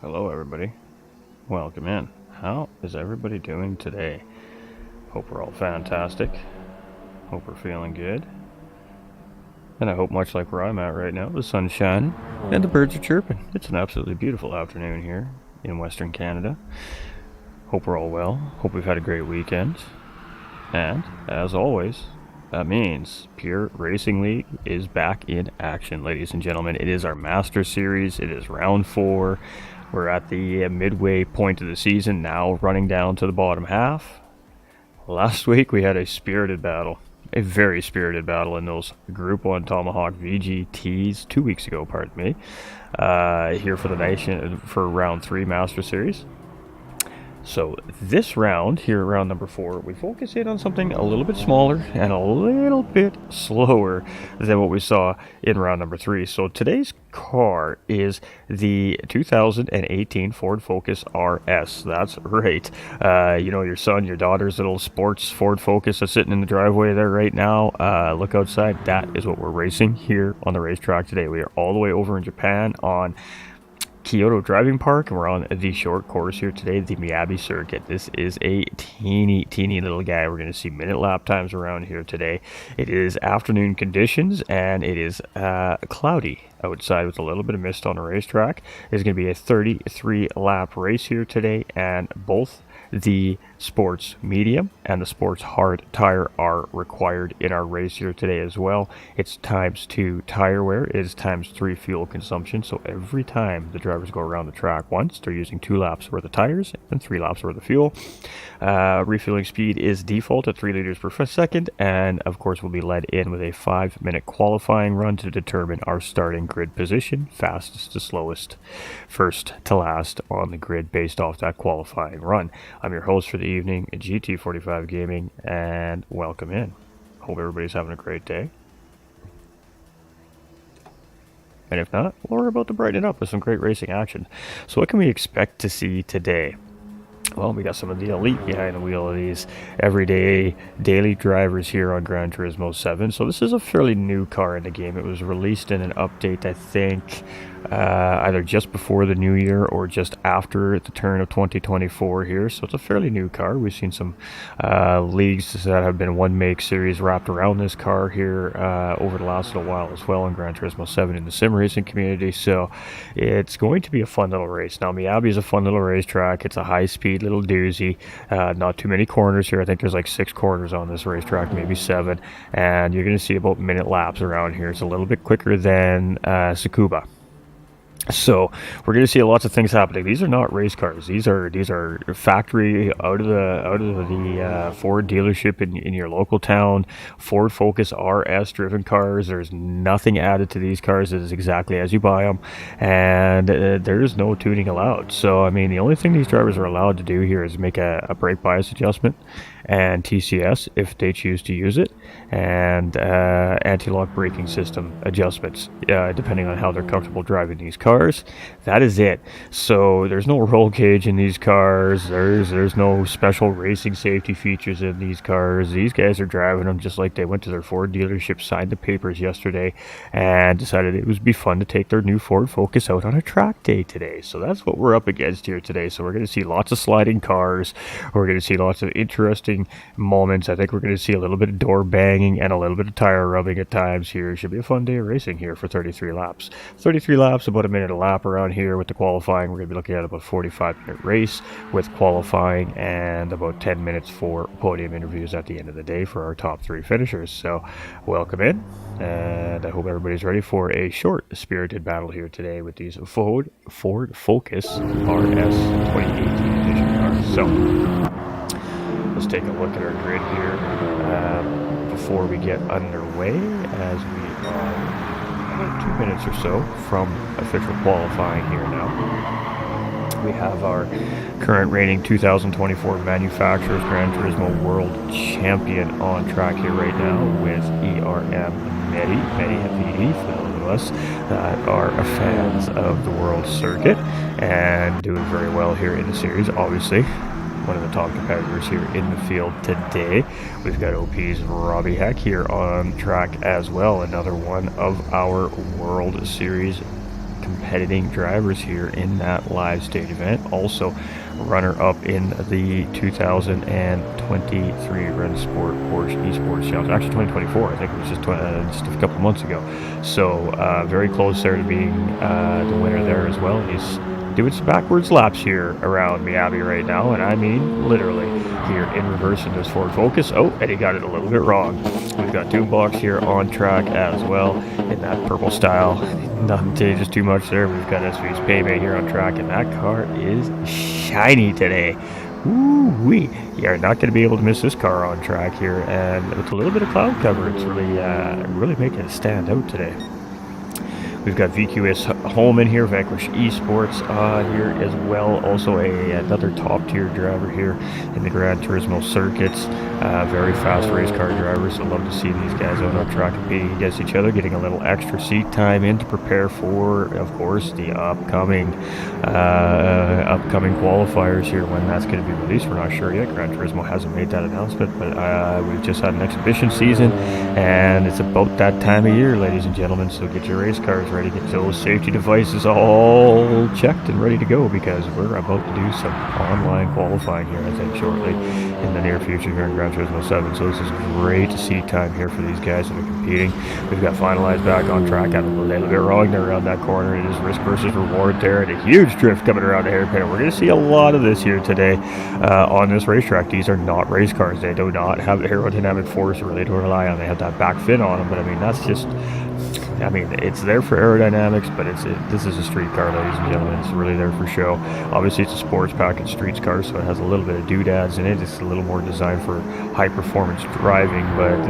Hello everybody, welcome in. How is everybody doing today? Hope we're all fantastic, hope we're feeling good, and I hope much like where I'm at right now, the sun's shining and the birds are chirping. It's an absolutely beautiful afternoon here in Western Canada. Hope we're all well, hope we've had a great weekend, and as always, that means Pure Racing League is back in action, ladies and gentlemen. It is our Master Series, it is round 4. We're at the midway point of the season now, running down to the bottom half. Last week we had a spirited battle, a very spirited battle in those Group 1 Tomahawk VGTs 2 weeks ago, pardon me, here for the nation for round 3 Master Series. So this round, here round number 4, we focus in on something a little bit smaller and a little bit slower than what we saw in round number 3. So today's car is the 2018 Ford Focus RS. That's right. You know, your son, your daughter's little sports Ford Focus is sitting in the driveway there right now. Look outside. That is what we're racing here on the racetrack today. We are all the way over in Japan on Kyoto Driving Park, and we're on the short course here today, the Miyabi circuit. This is a teeny little guy. We're going to see minute lap times around here today. It is afternoon conditions and it is cloudy outside with a little bit of mist on the racetrack. It's going to be a 33 lap race here today, and both the sports medium and the sports hard tire are required in our race here today as well. It's ×2 tire wear, it is ×3 fuel consumption. So every time the drivers go around the track once, they're using 2 laps worth of tires and 3 laps worth of fuel. Refueling speed is default at 3 liters per second, and of course we'll be led in with a 5-minute qualifying run to determine our starting grid position, fastest to slowest, first to last on the grid based off that qualifying run. I'm your host for the evening, GT45 Gaming, and welcome in. Hope everybody's having a great day. And if not, well, we're about to brighten it up with some great racing action. So what can we expect to see today? Well, we got some of the elite behind the wheel of these everyday daily drivers here on Gran Turismo 7. So this is a fairly new car in the game. It was released in an update, I think, either just before the new year or just after the turn of 2024 here. So it's a fairly new car. We've seen some leagues that have been one make series wrapped around this car here over the last little while as well in Gran Turismo 7 in the sim racing community. So it's going to be a fun little race. Now, Miyabi is a fun little racetrack. It's a high-speed little doozy. Not too many corners here. I think there's like 6 corners on this racetrack, maybe 7. And you're going to see about minute laps around here. It's a little bit quicker than Tsukuba. So we're going to see lots of things happening. These are not race cars. These are factory out of the Ford dealership in your local town. Ford Focus RS driven cars. There's nothing added to these cars. It is exactly as you buy them, and there is no tuning allowed. So I mean, the only thing these drivers are allowed to do here is make a brake bias adjustment and TCS if they choose to use it, and anti-lock braking system adjustments depending on how they're comfortable driving these cars. That is it. So there's no roll cage in these cars. There's no special racing safety features in these cars. These guys are driving them just like they went to their Ford dealership, signed the papers yesterday, and decided it would be fun to take their new Ford Focus out on a track day today. So that's what we're up against here today. So we're going to see lots of sliding cars. We're going to see lots of interesting moments. I think we're going to see a little bit of door banging and a little bit of tire rubbing at times here. It should be a fun day of racing here for 33 laps. 33 laps, about a minute a lap around here with the qualifying. We're going to be looking at about 45-minute race with qualifying and about 10 minutes for podium interviews at the end of the day for our top 3 finishers. So welcome in, and I hope everybody's ready for a short, spirited battle here today with these Ford Focus RS 2018 edition cars. So let's take a look at our grid here before we get underway, as we are about 2 minutes or so from official qualifying here now. We have our current reigning 2024 manufacturers Gran Turismo World Champion on track here right now with ERM Medi FED for those of us that are fans of the World Circuit and doing very well here in the series, obviously. One of the top competitors here in the field today. We've got OP's Robbie Heck here on track as well, another one of our World Series competing drivers here in that live stage event. Also, runner-up in the 2023 Red Sport Porsche Esports Challenge. Actually, 2024. I think it was just a couple months ago. So very close there to being the winner there as well. He's doing some backwards laps here around Miami right now, and I mean literally here in reverse in this Ford Focus. Oh, and he got it a little bit wrong. We've got Doombox here on track as well in that purple style. Nothing changes too much there. We've got SV's Paymate here on track, and that car is shiny today. Ooh-wee. You're not going to be able to miss this car on track here, and with a little bit of cloud cover, it's really making it stand out today. We've got VQS Holman here, Vanquish Esports here as well. Also another top-tier driver here in the Gran Turismo circuits. Very fast race car drivers, so love to see these guys out on track competing against each other, getting a little extra seat time in to prepare for, of course, the upcoming qualifiers here. When that's going to be released, we're not sure yet. Gran Turismo hasn't made that announcement, but we've just had an exhibition season, and it's about that time of year, ladies and gentlemen, so get your race cars ready, get those safety devices all checked and ready to go, because we're about to do some online qualifying here, I think, shortly in the near future here in Gran Turismo 7. So this is great to see time here for these guys that are competing. We've got Finalized back on track, got a little bit wrong there around that corner. It is risk versus reward there, and a huge drift coming around the hairpin. And we're going to see a lot of this here today on this racetrack. These are not race cars. They do not have the aerodynamic force or they don't rely on. They have that back fin on them, but I mean, that's just... I mean, it's there for aerodynamics, but this is a street car, ladies and gentlemen. It's really there for show. Obviously, it's a sports package streets car, so it has a little bit of doodads in it. It's a little more designed for high-performance driving, but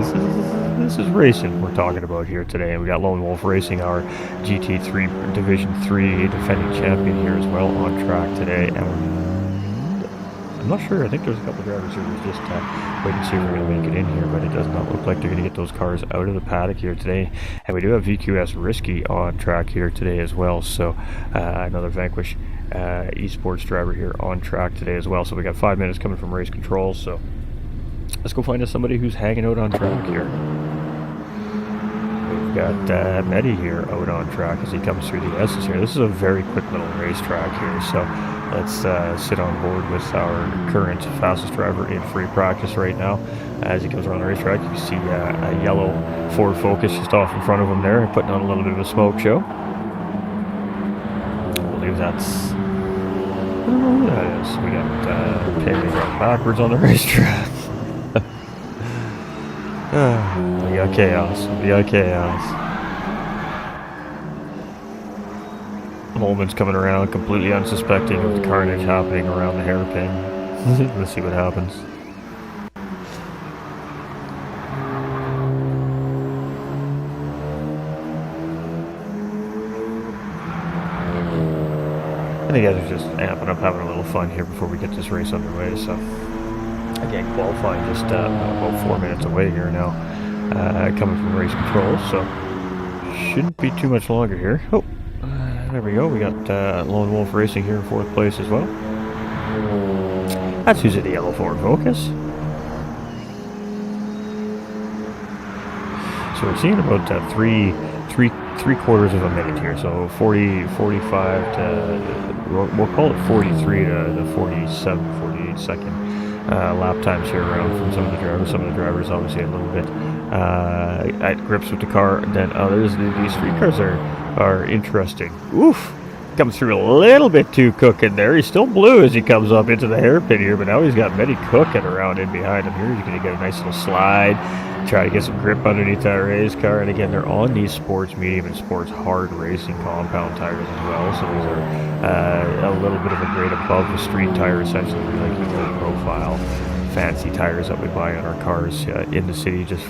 this is racing we're talking about here today. And we got Lone Wolf Racing, our GT3 Division 3 defending champion here as well on track today. And I'm not sure. I think there's a couple drivers here who's just waiting to see if we're going to make it in here, but it does not look like they're going to get those cars out of the paddock here today. And we do have VQS Risky on track here today as well. So another Vanquish esports driver here on track today as well. So we got 5 minutes coming from race control. So let's go find us somebody who's hanging out on track here. We've got Mehdi here out on track as he comes through the S's here. This is a very quick little racetrack here. So let's sit on board with our current fastest driver in free practice right now. As he comes around the racetrack, you see a yellow Ford Focus just off in front of him there, putting on a little bit of a smoke show. I believe that's... I don't know who that is. We got Payday going backwards on the racetrack. We got chaos. We got chaos. Holman's coming around completely unsuspecting of the carnage happening around the hairpin. Let's see what happens. I think guys are just amping up, having a little fun here before we get this race underway. So again, qualifying just about 4 minutes away here now, coming from race control. So shouldn't be too much longer here. Oh. There we go. We got Lone Wolf Racing here in 4th place as well. That's who's in the yellow Ford Focus. So we're seeing about three quarters of a minute here. So 45 to, we'll call it 43 to the 47, 48 second lap times here around from some of the drivers. Some of the drivers obviously a little bit at grips with the car than others. These street cars are interesting. Oof! Comes through a little bit too cooking there. He's still blue as he comes up into the hairpin here, but now he's got Mehdi cooking around in behind him here. He's going to get a nice little slide, try to get some grip underneath that race car. And again, they're on these sports medium and sports hard racing compound tires as well. So these are a little bit of a grade above the street tire, essentially, like the low profile fancy tires that we buy on our cars in the city, just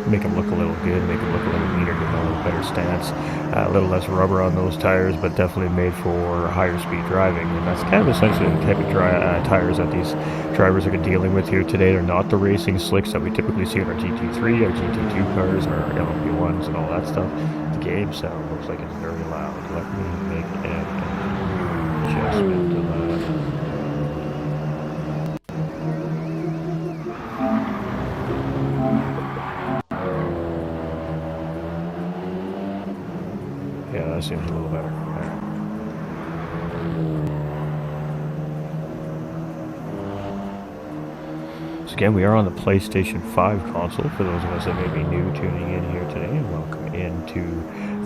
make them look a little good, make them look a little meaner, give them a little better stance, a little less rubber on those tires, but definitely made for higher speed driving. And that's kind of essentially the type of tires that these drivers are dealing with here today. They're not the racing slicks that we typically see in our GT3, our GT2 cars, our LMP1s and all that stuff. The game sound looks like it's very loud. Let me make an adjustment to that. Yeah, that seems a little better. So again, we are on the PlayStation 5 console, for those of us that may be new tuning in here today, and welcome into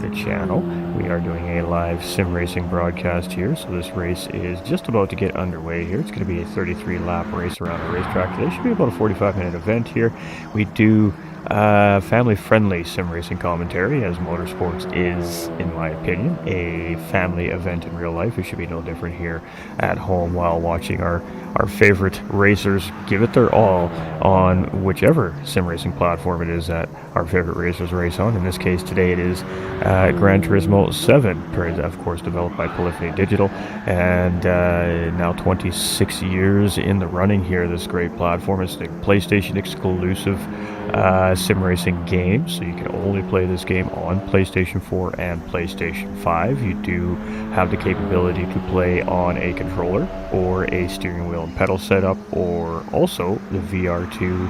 the channel. We are doing a live sim racing broadcast here, so this race is just about to get underway here. It's going to be a 33 lap race around a racetrack today. Should be about a 45-minute event here. We do family-friendly sim racing commentary, as motorsports is, in my opinion, a family event in real life. It should be no different here at home while watching our favorite racers give it their all on whichever sim racing platform it is that our favorite racers race on. In this case today it is Gran Turismo 7, of course developed by Polyphony Digital, and now 26 years in the running here. This great platform is the PlayStation exclusive sim racing game, so you can only play this game on PlayStation 4 and PlayStation 5. You do have the capability to play on a controller or a steering wheel and pedal setup, or also the VR2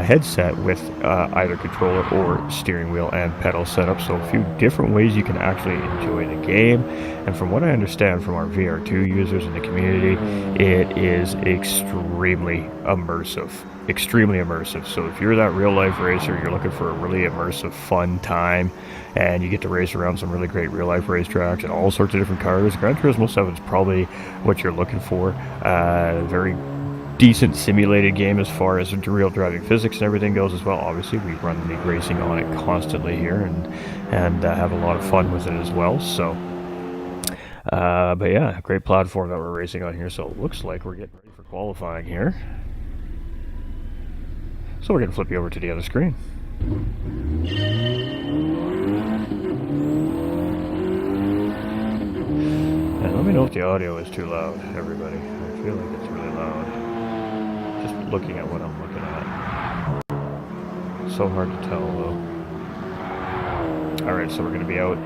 headset with either controller or steering wheel and pedal setup. So a few different ways you can actually enjoy the game, and from what I understand from our VR2 users in the community, it is extremely immersive. So if you're that real life racer, you're looking for a really immersive fun time, and you get to race around some really great real life racetracks and all sorts of different cars, Gran Turismo 7 is probably what you're looking for. Very decent simulated game as far as real driving physics and everything goes as well. Obviously we run the racing on it constantly here, and have a lot of fun with it as well. So but yeah, great platform that we're racing on here. So it looks like we're getting ready for qualifying here. So we're going to flip you over to the other screen. And let me know if the audio is too loud, everybody. I feel like it's really loud. Just looking at what I'm looking at. So hard to tell, though. Alright, so we're going to be out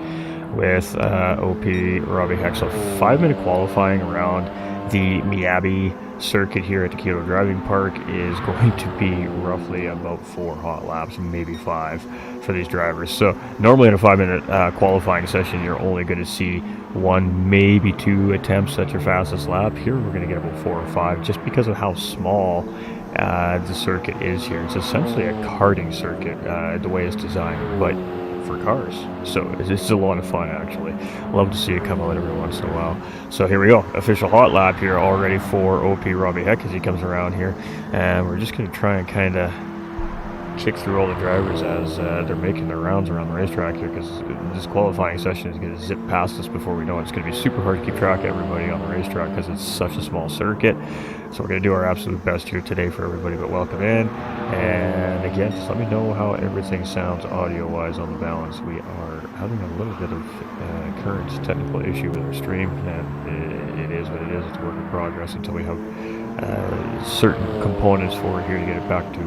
with OP Robbie Heck. So 5-minute qualifying around the Miyabi circuit here at the Kyoto Driving Park is going to be roughly about 4 hot laps, maybe 5 for these drivers. So normally in a 5-minute qualifying session, you're only going to see 1, maybe 2 attempts at your fastest lap. Here we're going to get about 4 or 5 just because of how small the circuit is here. It's essentially a karting circuit the way it's designed, but for cars. So it's a lot of fun, actually. Love to see it come out every once in a while. So here we go, official hot lap here already for OP Robbie Heck as he comes around here, and we're just going to try and kind of kick through all the drivers as they're making their rounds around the racetrack here, because this qualifying session is going to zip past us before we know it. It's going to be super hard to keep track of everybody on the racetrack because it's such a small circuit. So we're going to do our absolute best here today for everybody, but welcome in. And again, just let me know how everything sounds audio-wise on the balance. We are having a little bit of current technical issue with our stream, and it is what it is. It's a work in progress until we have certain components for it here to get it back to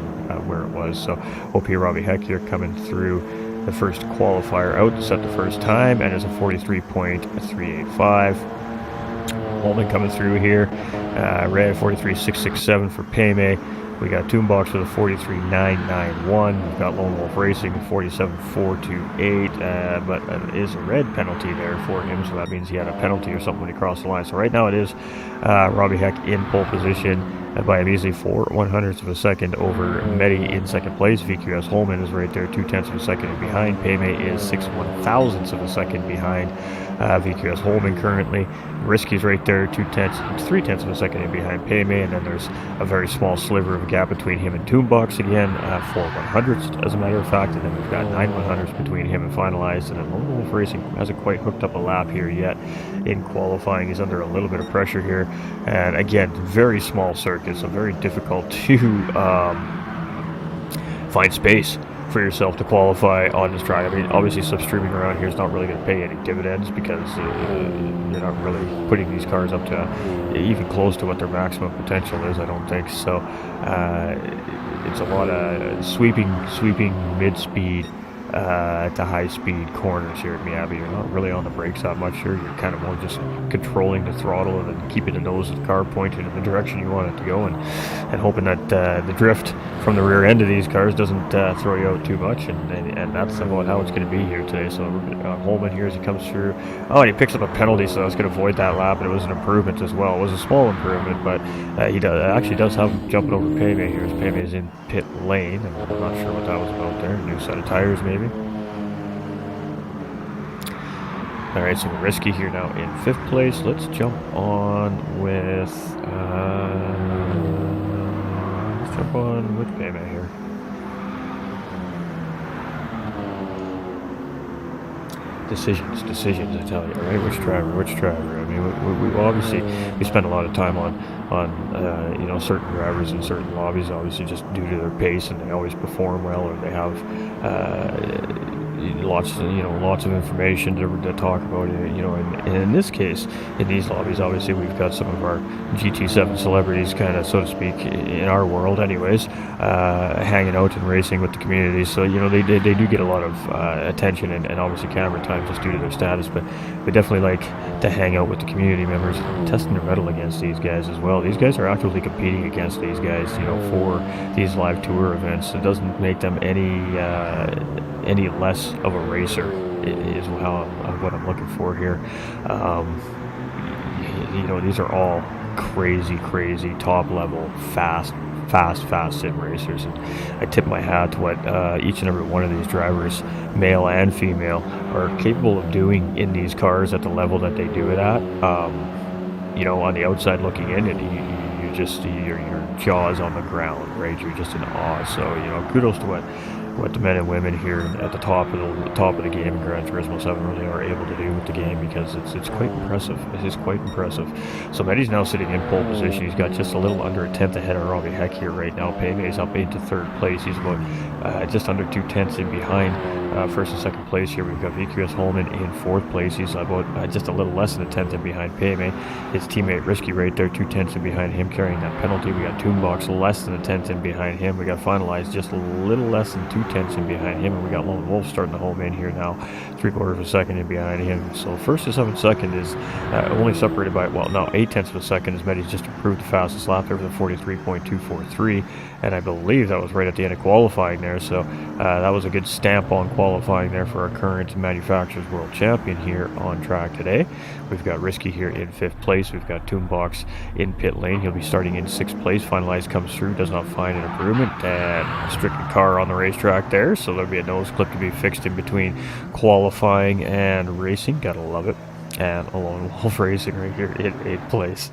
where it was. So OP Robbie Heck here coming through the first qualifier out to set the first time, and it's a 43.385. Holman coming through here, red 43.667 for Payme. We got Toonbox with a 43.991. We've got Lone Wolf Racing 47.428, but it is a red penalty there for him, so that means he had a penalty or something when he crossed the line. So right now it is Robbie Heck in pole position by a measly 4/100ths of a second over Medi in second place. VQS Holman is right there 2/10ths of a second behind. Payme is 6/1000ths of a second behind VQS Holman currently. Risky's right there 3/10ths of a second in behind Payme, and then there's a very small sliver of a gap between him and Toonbox again, 4/100ths as a matter of fact, and then we've got 9/100ths between him and Finalized, and then Lone Wolf Racing hasn't quite hooked up a lap here yet in qualifying. He's under a little bit of pressure here, and again, very small circuit, so very difficult to find space for yourself to qualify on this track. I mean, obviously substreaming around here is not really going to pay any dividends because you're not really putting these cars up to even close to what their maximum potential is, I don't think. So it's a lot of sweeping mid-speed to high-speed corners here at Miyabi. You're not really on the brakes that much here. You're kind of more just controlling the throttle and then keeping the nose of the car pointed in the direction you want it to go, and hoping that the drift from the rear end of these cars doesn't throw you out too much, and that's about how it's going to be here today. So Holman here as he comes through. Oh, and he picks up a penalty, so that's going to avoid that lap, and it was an improvement as well. It was a small improvement, but he actually does have him jumping over Payme here as Payme is in pit lane, and I'm not sure what that was about there. New set of tires maybe. Alright, so we're Risky here now in 5th place. Let's jump on with Payme here. Decisions, I tell you, right? Which driver? I mean, we obviously, we spend a lot of time on you know, certain drivers in certain lobbies, obviously just due to their pace, and they always perform well, or they have lots of information to talk about, you know, and in this case, in these lobbies, obviously we've got some of our GT7 celebrities, kind of, so to speak, in our world anyways, hanging out and racing with the community, so, you know, they do get a lot of attention and obviously camera time just due to their status, but we definitely like to hang out with the community members, testing their mettle against these guys as well. These guys are actively competing against these guys, you know, for these live tour events. It doesn't make them any less of a racer, is what I'm looking for here. You know, these are all crazy top level fast sim racers, and I tip my hat to what each and every one of these drivers, male and female, are capable of doing in these cars at the level that they do it at. You know, on the outside looking in, and you just, your jaws on the ground, right? You're just in awe. So, you know, kudos to what the men and women here at the top of the game in Gran Turismo 7 really are able to do with the game, because it's quite impressive. It is quite impressive. So Mehdi's now sitting in pole position. He's got just a little under a tenth ahead of Robbie Heck here right now. Payme is up into 3rd place. He's about just under 2 tenths in behind 1st and 2nd place here. We've got VQS Holman in 4th place. He's about just a little less than a tenth in behind Payme. His teammate Risky right there, 2 tenths in behind him, carrying that penalty. We got Toonbox less than a tenth in behind him. We got Finalized just a little less than 2 tenths in behind him, and we got Lone Wolf starting to home in here now, 3/4 of a second in behind him. So 1st to 7th second is only separated by, well, now 8 tenths of a second, as Mehdi's just improved the fastest lap there with a 43.243, and I believe that was right at the end of qualifying there. So that was a good stamp on qualifying there for our current manufacturers world champion here on track today. We've got Risky here in 5th place. We've got Toonbox in pit lane. He'll be starting in 6th place. Finalized comes through, does not find an improvement, and stricken car on the racetrack there. So there'll be a nose clip to be fixed in between qualifying and racing. Gotta love it. And a Lone Wolf Racing right here in 8th place.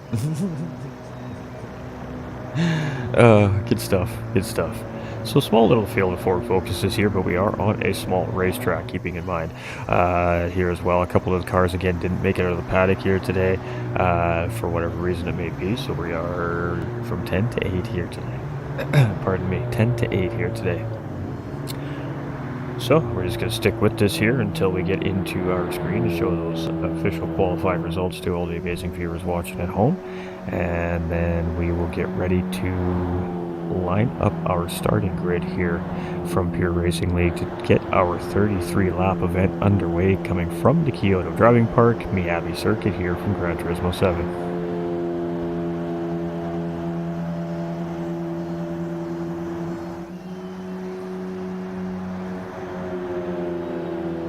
Good stuff. So small little field of Ford Focuses here, but we are on a small racetrack, keeping in mind here as well. A couple of the cars, again, didn't make it out of the paddock here today for whatever reason it may be. So we are from 10 to 8 here today. Pardon me, 10 to 8 here today. So we're just going to stick with this here until we get into our screen to show those official qualifying results to all the amazing viewers watching at home. And then we will get ready to line up our starting grid here from Pure Racing League to get our 33 lap event underway, coming from the Kyoto Driving Park, Miyabi Circuit here from Gran Turismo 7.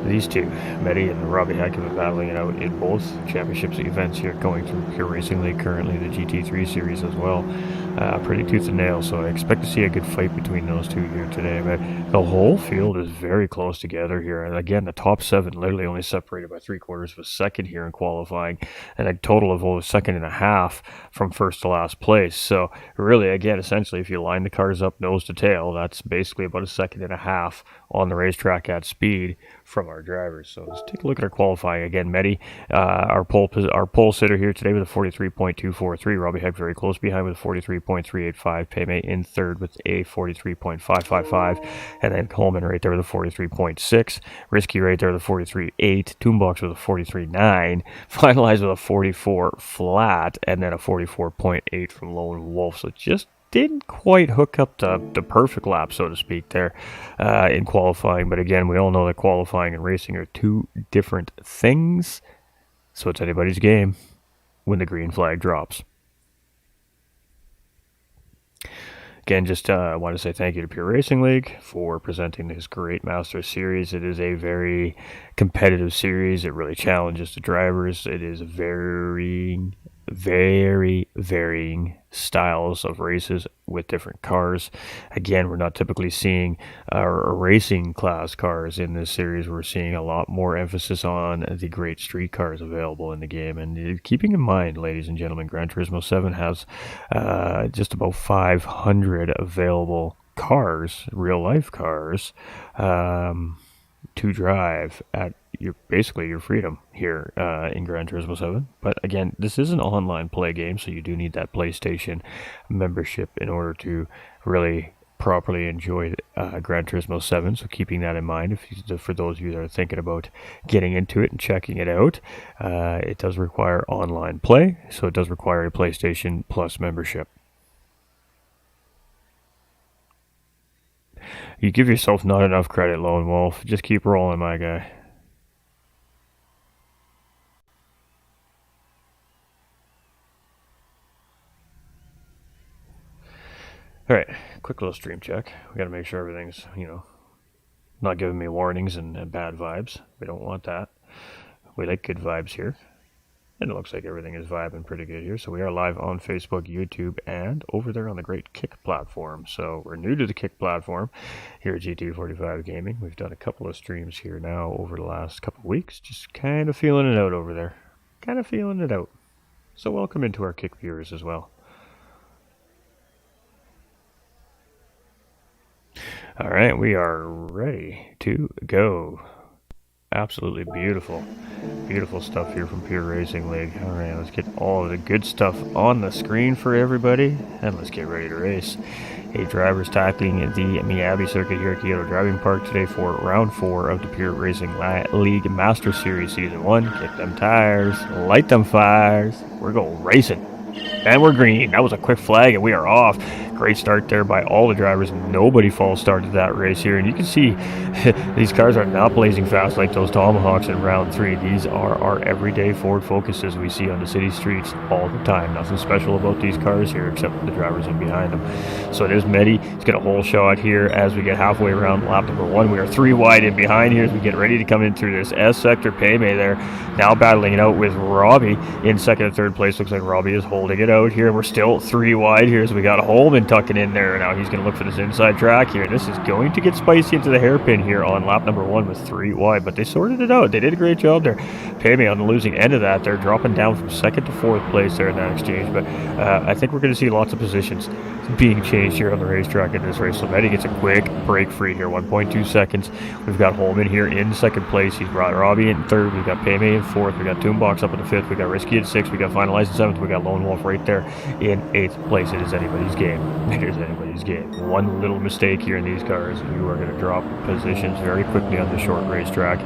These two, Mehdi and Robbie Heck, have been battling it out in both championships events here, going through Pure Racing League, currently the GT3 series as well. Pretty tooth and nail, so I expect to see a good fight between those two here today. But the whole field is very close together here, and again, the top 7 literally only separated by 3/4 of a second here in qualifying, and a total of over a second and a half from 1st to last place. So really, again, essentially, if you line the cars up nose to tail, that's basically about a second and a half on the racetrack at speed from our drivers. So let's take a look at our qualifying again. Mehdi, our pole sitter here today with a 43.243. Robbie Heck very close behind with a 43.385. Payme in 3rd with a 43.555, and then Coleman right there with a 43.6. Risky right there with a 43.8. Toonbox with a 43.9. Finalized with a 44 flat, and then a 44.8 from Lone Wolf. So just didn't quite hook up the perfect lap, so to speak, there in qualifying. But again, we all know that qualifying and racing are two different things. So it's anybody's game when the green flag drops. Again, just want to say thank you to Pure Racing League for presenting this great Masters Series. It is a very competitive series. It really challenges the drivers. It is very varying styles of races with different cars. Again, we're not typically seeing racing class cars in this series. We're seeing a lot more emphasis on the great street cars available in the game. And keeping in mind, ladies and gentlemen, Gran Turismo 7 has just about 500 available cars, real life cars, to drive at basically your freedom here in Gran Turismo 7. But again, this is an online play game, so you do need that PlayStation membership in order to really properly enjoy Gran Turismo 7. So keeping that in mind, for those of you that are thinking about getting into it and checking it out, it does require online play, so it does require a PlayStation Plus membership. You give yourself not enough credit, Lone Wolf. Just keep rolling, my guy. Alright, quick little stream check. We gotta make sure everything's, not giving me warnings and bad vibes. We don't want that. We like good vibes here. And it looks like everything is vibing pretty good here. So we are live on Facebook, YouTube, and over there on the great Kick platform. So we're new to the Kick platform here at GT45 Gaming. We've done a couple of streams here now over the last couple of weeks. Just kind of feeling it out over there. Kind of feeling it out. So welcome into our Kick viewers as well. All right, we are ready to go. Absolutely beautiful. Beautiful stuff here from Pure Racing League. All right, let's get all of the good stuff on the screen for everybody, and let's get ready to race. A driver's tackling the Miyabi circuit here at Kyoto Driving Park today for round 4 of the Pure Racing League Master Series Season 1. Kick them tires, light them fires. We're going racing. And we're green. That was a quick flag, and we are off. Great start there by all the drivers. Nobody false started that race here. And you can see these cars are not blazing fast like those Tomahawks in round 3. These are our everyday Ford Focuses we see on the city streets all the time. Nothing special about these cars here except for the drivers in behind them. So there's Mehdi. He's got a whole shot here as we get halfway around lap number 1. We are 3 wide in behind here as we get ready to come in through this S sector. Payme there now battling it out with Robbie in second and third place. Looks like Robbie is holding it out here. We're still 3 wide here as we got Holman tucking in there. Now he's going to look for this inside track here. This is going to get spicy into the hairpin here on lap number 1 with 3 wide, but they sorted it out. They did a great job there. Payme on the losing end of that. They're dropping down from second to 4th place there in that exchange, but I think we're going to see lots of positions being changed here on the racetrack in this race. So Mehdi gets a quick break free here, 1.2 seconds. We've got Holman here in second place. He's brought Robbie in third. We've got Payme in fourth. We got Toonbox up in the fifth. We got Risky in sixth. We got Finalized in seventh. We got Lone Wolf right there in 8th place. It is anybody's game. It is anybody's game. One little mistake here in these cars, you are going to drop positions very quickly on the short racetrack.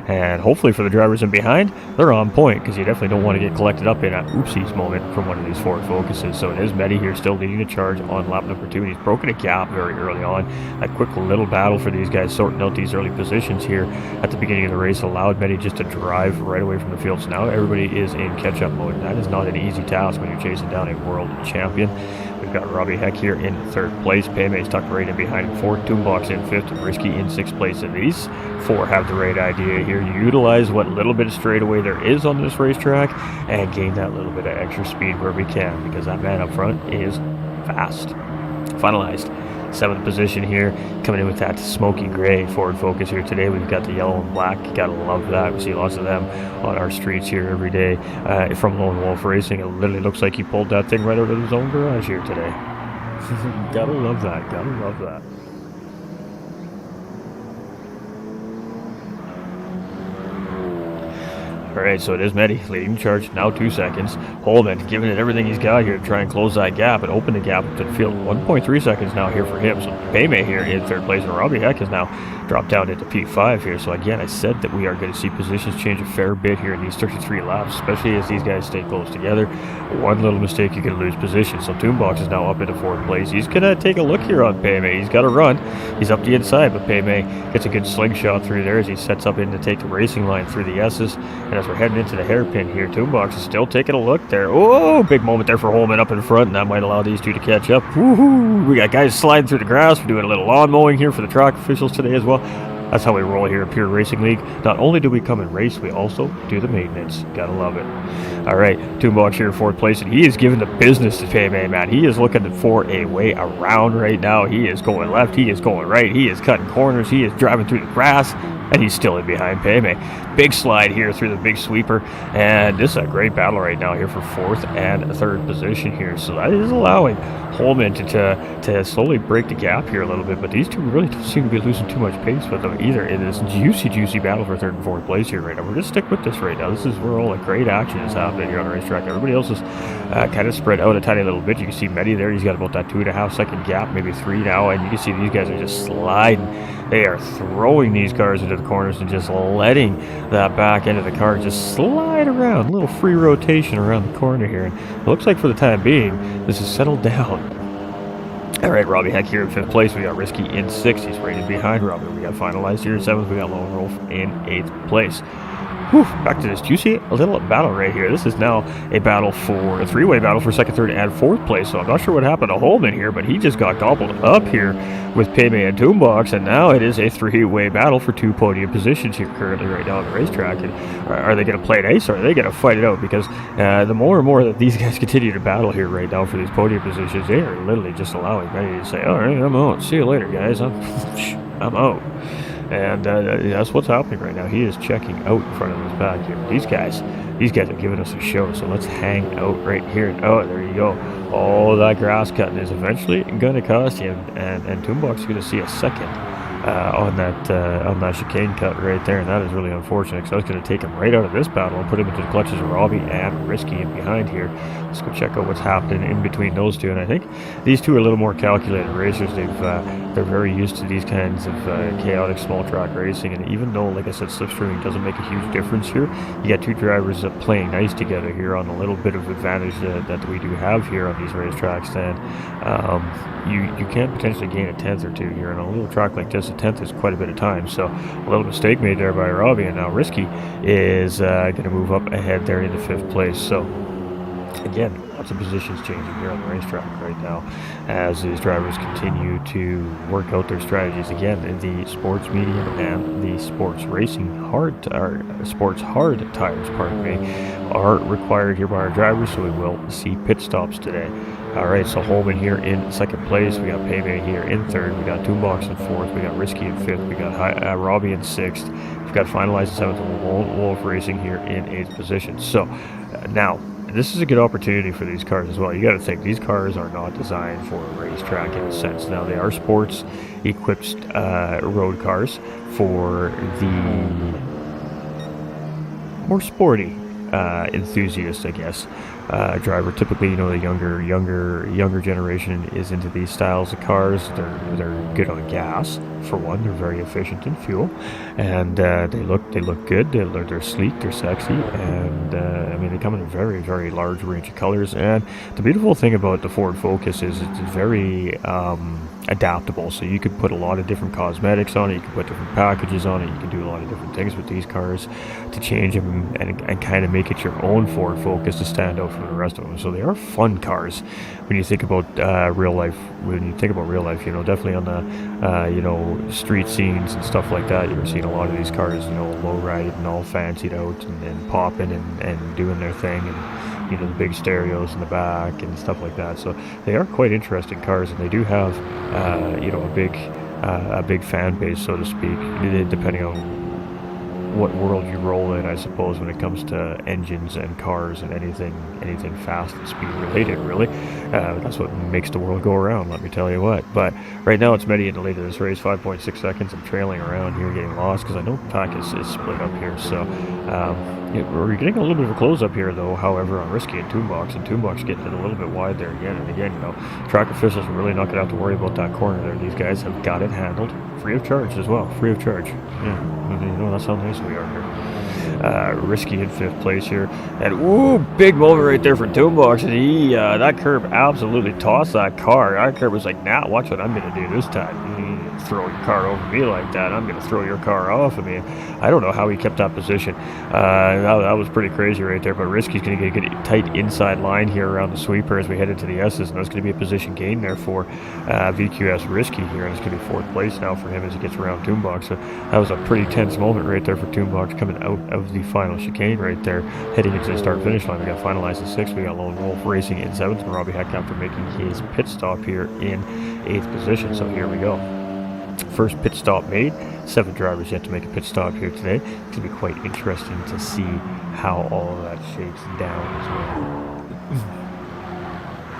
And hopefully for the drivers in behind, they're on point because you definitely don't want to get collected up in an oopsies moment from one of these Ford Focuses. So it is Mehdi here still leading the charge on lap number 2. And he's broken a gap very early on. A quick little battle for these guys sorting out these early positions here at the beginning of the race allowed Mehdi just to drive right away from the field. So now everybody is in catch-up mode. And that is not an easy task when you're chasing down a world champion. We've got Robbie Heck here in 3rd place. Payme is tucked right in behind him. 4th, Toonbox in 5th, and Risky in 6th place. And these 4 have the right idea here. Utilize what little bit of straightaway there is on this racetrack and gain that little bit of extra speed where we can, because that man up front is fast. Finalized 7th position here, coming in with that smoky gray Ford Focus here today. We've got the yellow and black. You gotta love that. We see lots of them on our streets here every day from Lone Wolf Racing. It literally looks like he pulled that thing right out of his own garage here today. Gotta love that. Gotta love that. All right, so it is Medi leading the charge, now 2 seconds. Holman giving it everything he's got here to try and close that gap and open the gap up to the field. 1.3 seconds now here for him. So Payme here in third place, and Robbie Heck has now dropped down into P5 here. So again, I said that we are going to see positions change a fair bit here in these 33 laps, especially as these guys stay close together. One little mistake, you can lose position. So Toonbox is now up into fourth place. He's going to take a look here on Payme. He's got to run. He's up the inside, but Payme gets a good slingshot through there as he sets up in to take the racing line through the S's. And as we're heading into the hairpin here, Toonbox is still taking a look there. Oh, big moment there for Holman up in front, and that might allow these two to catch up. Woohoo! We got guys sliding through the grass. We're doing a little lawn mowing here for the track officials today as well. That's how we roll here at Pure Racing League. Not only do we come and race, we also do the maintenance. Gotta love it. All right, Toonbox here in fourth place, and he is giving the business to Payme, man. He is looking for a way around right now. He is going left, he is going right, he is cutting corners, he is driving through the grass, and he's still in behind Payme. Big slide here through the big sweeper, and this is a great battle right now here for fourth and third position here. So that is allowing Holman to slowly break the gap here a little bit, but these two really don't seem to be losing too much pace with them either in this juicy battle for third and fourth place here right now. We're going to stick with this right now. This is where all the great action is happening here on the racetrack. Everybody else is kind of spread out a tiny little bit. You can see Medi there. He's got about that 2.5 second gap, maybe 3 now, and you can see these guys are just sliding. They are throwing these cars into the corners and just letting that back end of the car just slide around. A little free rotation around the corner here. And it looks like for the time being, this is settled down. All right, Robbie Heck here in 5th place. We got Risky in 6th. He's rated behind Robbie. We got Finalized here in 7th. We got Lone Wolf in 8th place. Whew, back to this juicy little battle right here. This is now a battle for a 3-way battle for 2nd, 3rd, and 4th place. So I'm not sure what happened to Holman here, but he just got gobbled up here with Payme and Toonbox, and now it is a 3-way battle for 2 podium positions here currently right now on the racetrack. And are they going to play it ace, or are they going to fight it out? Because the more and more that these guys continue to battle here right now for these podium positions, they are literally just allowing Medi to say, all right, I'm out. See you later, guys. I'm out. And that's what's happening right now. He is checking out in front of his back here. These guys are giving us a show. So let's hang out right here. Oh, there you go. Oh, that grass cutting is eventually going to cost him. And Toonbox is going to see a second on that chicane cut right there. And that is really unfortunate, because I was going to take him right out of this battle and put him into the clutches of Robbie and Risky in behind here. Let's go check out what's happening in between those two. And I think these two are a little more calculated racers. They're very used to these kinds of chaotic small track racing. And even though, like I said, slipstreaming doesn't make a huge difference here, you got two drivers playing nice together here on a little bit of advantage that we do have here on these racetracks. And you can potentially gain a 10th or 2 here on a little track like this. A 10th is quite a bit of time. So a little mistake made there by Robbie, and now Risky is going to move up ahead there into 5th place. So again, lots of positions changing here on the racetrack right now as these drivers continue to work out their strategies. Again, the sports medium and the sports racing sports hard tires, pardon me, are required here by our drivers, so we will see pit stops today. All right, so Holman here in 2nd place. We got Payme here in 3rd. We got Toonbox in 4th. We got Risky in 5th. We got Robbie in 6th. We've got Finalized in 7th, and Lone Wolf Racing here in 8th position. So now, this is a good opportunity for these cars as well. You got to think, these cars are not designed for a racetrack in a sense. Now, they are sports equipped road cars for the more sporty enthusiast, I guess, driver. Typically, the younger generation is into these styles of cars. They're good on gas for one. They're very efficient in fuel, and they look good. They're sleek. They're sexy, and they come in a very, very large range of colors. And the beautiful thing about the Ford Focus is it's very adaptable. So you could put a lot of different cosmetics on it. You can put different packages on it. You can do a lot of different things with these cars to change them and kind of make it your own Ford Focus to stand out from the rest of them. So they are fun cars when you think about real life. When you think about real life, definitely on the street scenes and stuff like that, you're seeing a lot of these cars, low riding and all fancied out and popping and doing their thing, and the big stereos in the back and stuff like that. So they are quite interesting cars, and they do have a big fan base, so to speak, depending on what world you roll in, I suppose, when it comes to engines and cars and anything fast and speed related, really. That's what makes the world go around, let me tell you what. But right now it's Medi in the lead of this race, 5.6 seconds. I'm trailing around here, getting lost, because I know the pack is split up here. So we're getting a little bit of a close up here, though, however, on Risky and Toonbox getting it a little bit wide there again and again. Track officials are really not going to have to worry about that corner there. These guys have got it handled. Free of charge as well. Free of charge. Yeah, that's how nice we are here. Risky in 5th place here. And, ooh, big moment right there for Toonbox. And he, that curb absolutely tossed that car. That curb was like, nah, watch what I'm going to do this time. Throw your car over me like that. I'm going to throw your car off of me. I don't know how he kept that position. That was pretty crazy right there. But Risky's going to get a good tight inside line here around the sweeper as we head into the S's. And that's going to be a position gain there for VQS Risky here. And it's going to be 4th place now for him as he gets around Toonbox. So that was a pretty tense moment right there for Toonbox coming out of the final chicane right there, heading into the start-finish line. We got finalized in 6th. We got Lone Wolf Racing in 7th. And Robbie Heck after making his pit stop here in 8th position. So here we go. First pit stop made. 7 drivers yet to make a pit stop here today. It's going to be quite interesting to see how all of that shakes down as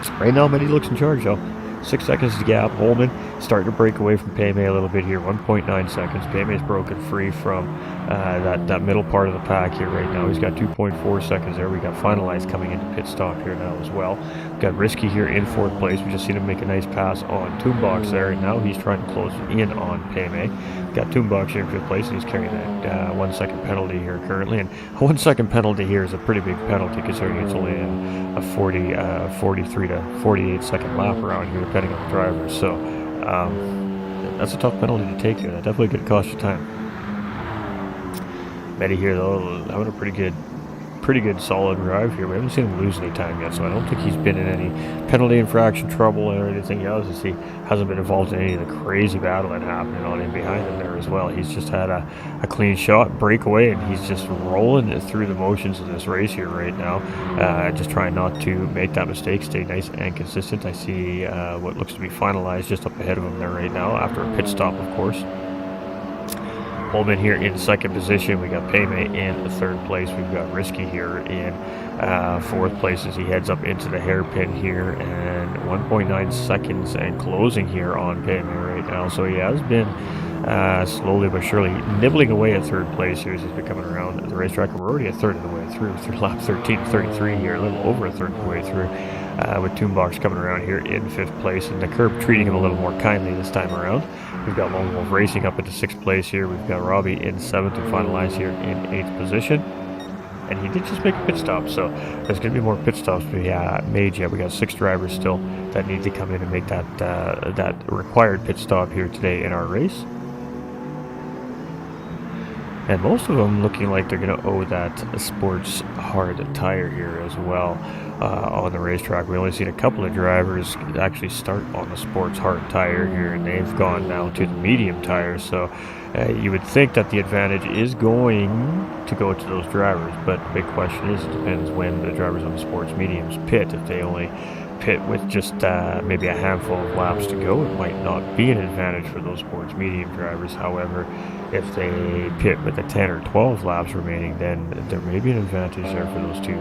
well. Right now, Medi looks in charge, though. 6 seconds to gap. Holman starting to break away from Paymay a little bit here. 1.9 seconds. Paymay's broken free from that middle part of the pack here right now. He's got 2.4 seconds there. We got finalized coming into pit stop here now as well. We've got Risky here in 4th place. We just seen him make a nice pass on Toonbox there, and now he's trying to close in on Paymay. We've got Toonbox here in 5th place, and he's carrying that 1 second penalty here currently. And a 1 second penalty here is a pretty big penalty considering it's only a 43 to 48 second lap around here, depending on the driver. So that's a tough penalty to take here. That definitely could cost you time. Medi here, though, having a pretty good solid drive here. We haven't seen him lose any time yet, so I don't think he's been in any penalty infraction trouble or anything else. He hasn't been involved in any of the crazy battling happening on him behind him there as well. He's just had a clean shot, breakaway, and he's just rolling through the motions of this race here right now. Just trying not to make that mistake, stay nice and consistent. I see what looks to be finalized just up ahead of him there right now, after a pit stop, of course. Holman here in 2nd position. We got Paymay in 3rd place. We've got Risky here in 4th place as he heads up into the hairpin here, and 1.9 seconds and closing here on Paymay right now. So he has been slowly but surely nibbling away at 3rd place here as he's been coming around the racetrack. We're already a third of the way through lap 13:33 here, a little over a third of the way through, with Toonbox coming around here in 5th place, and the curb treating him a little more kindly this time around. We've got Lone Wolf Racing up into 6th place here. We've got Robbie in 7th and finalized here in 8th position. And he did just make a pit stop, so there's going to be more pit stops to be made yet. We got 6 drivers still that need to come in and make that required pit stop here today in our race. And most of them looking like they're going to owe that sports hard tire here as well on the racetrack. We only seen a couple of drivers actually start on the sports hard tire here, and they've gone now to the medium tires. So you would think that the advantage is going to go to those drivers, but the big question is, it depends when the drivers on the sports mediums pit. If they only pit with just maybe a handful of laps to go, it might not be an advantage for those sports medium drivers. However, if they pit with the 10 or 12 laps remaining, then there may be an advantage there for those 2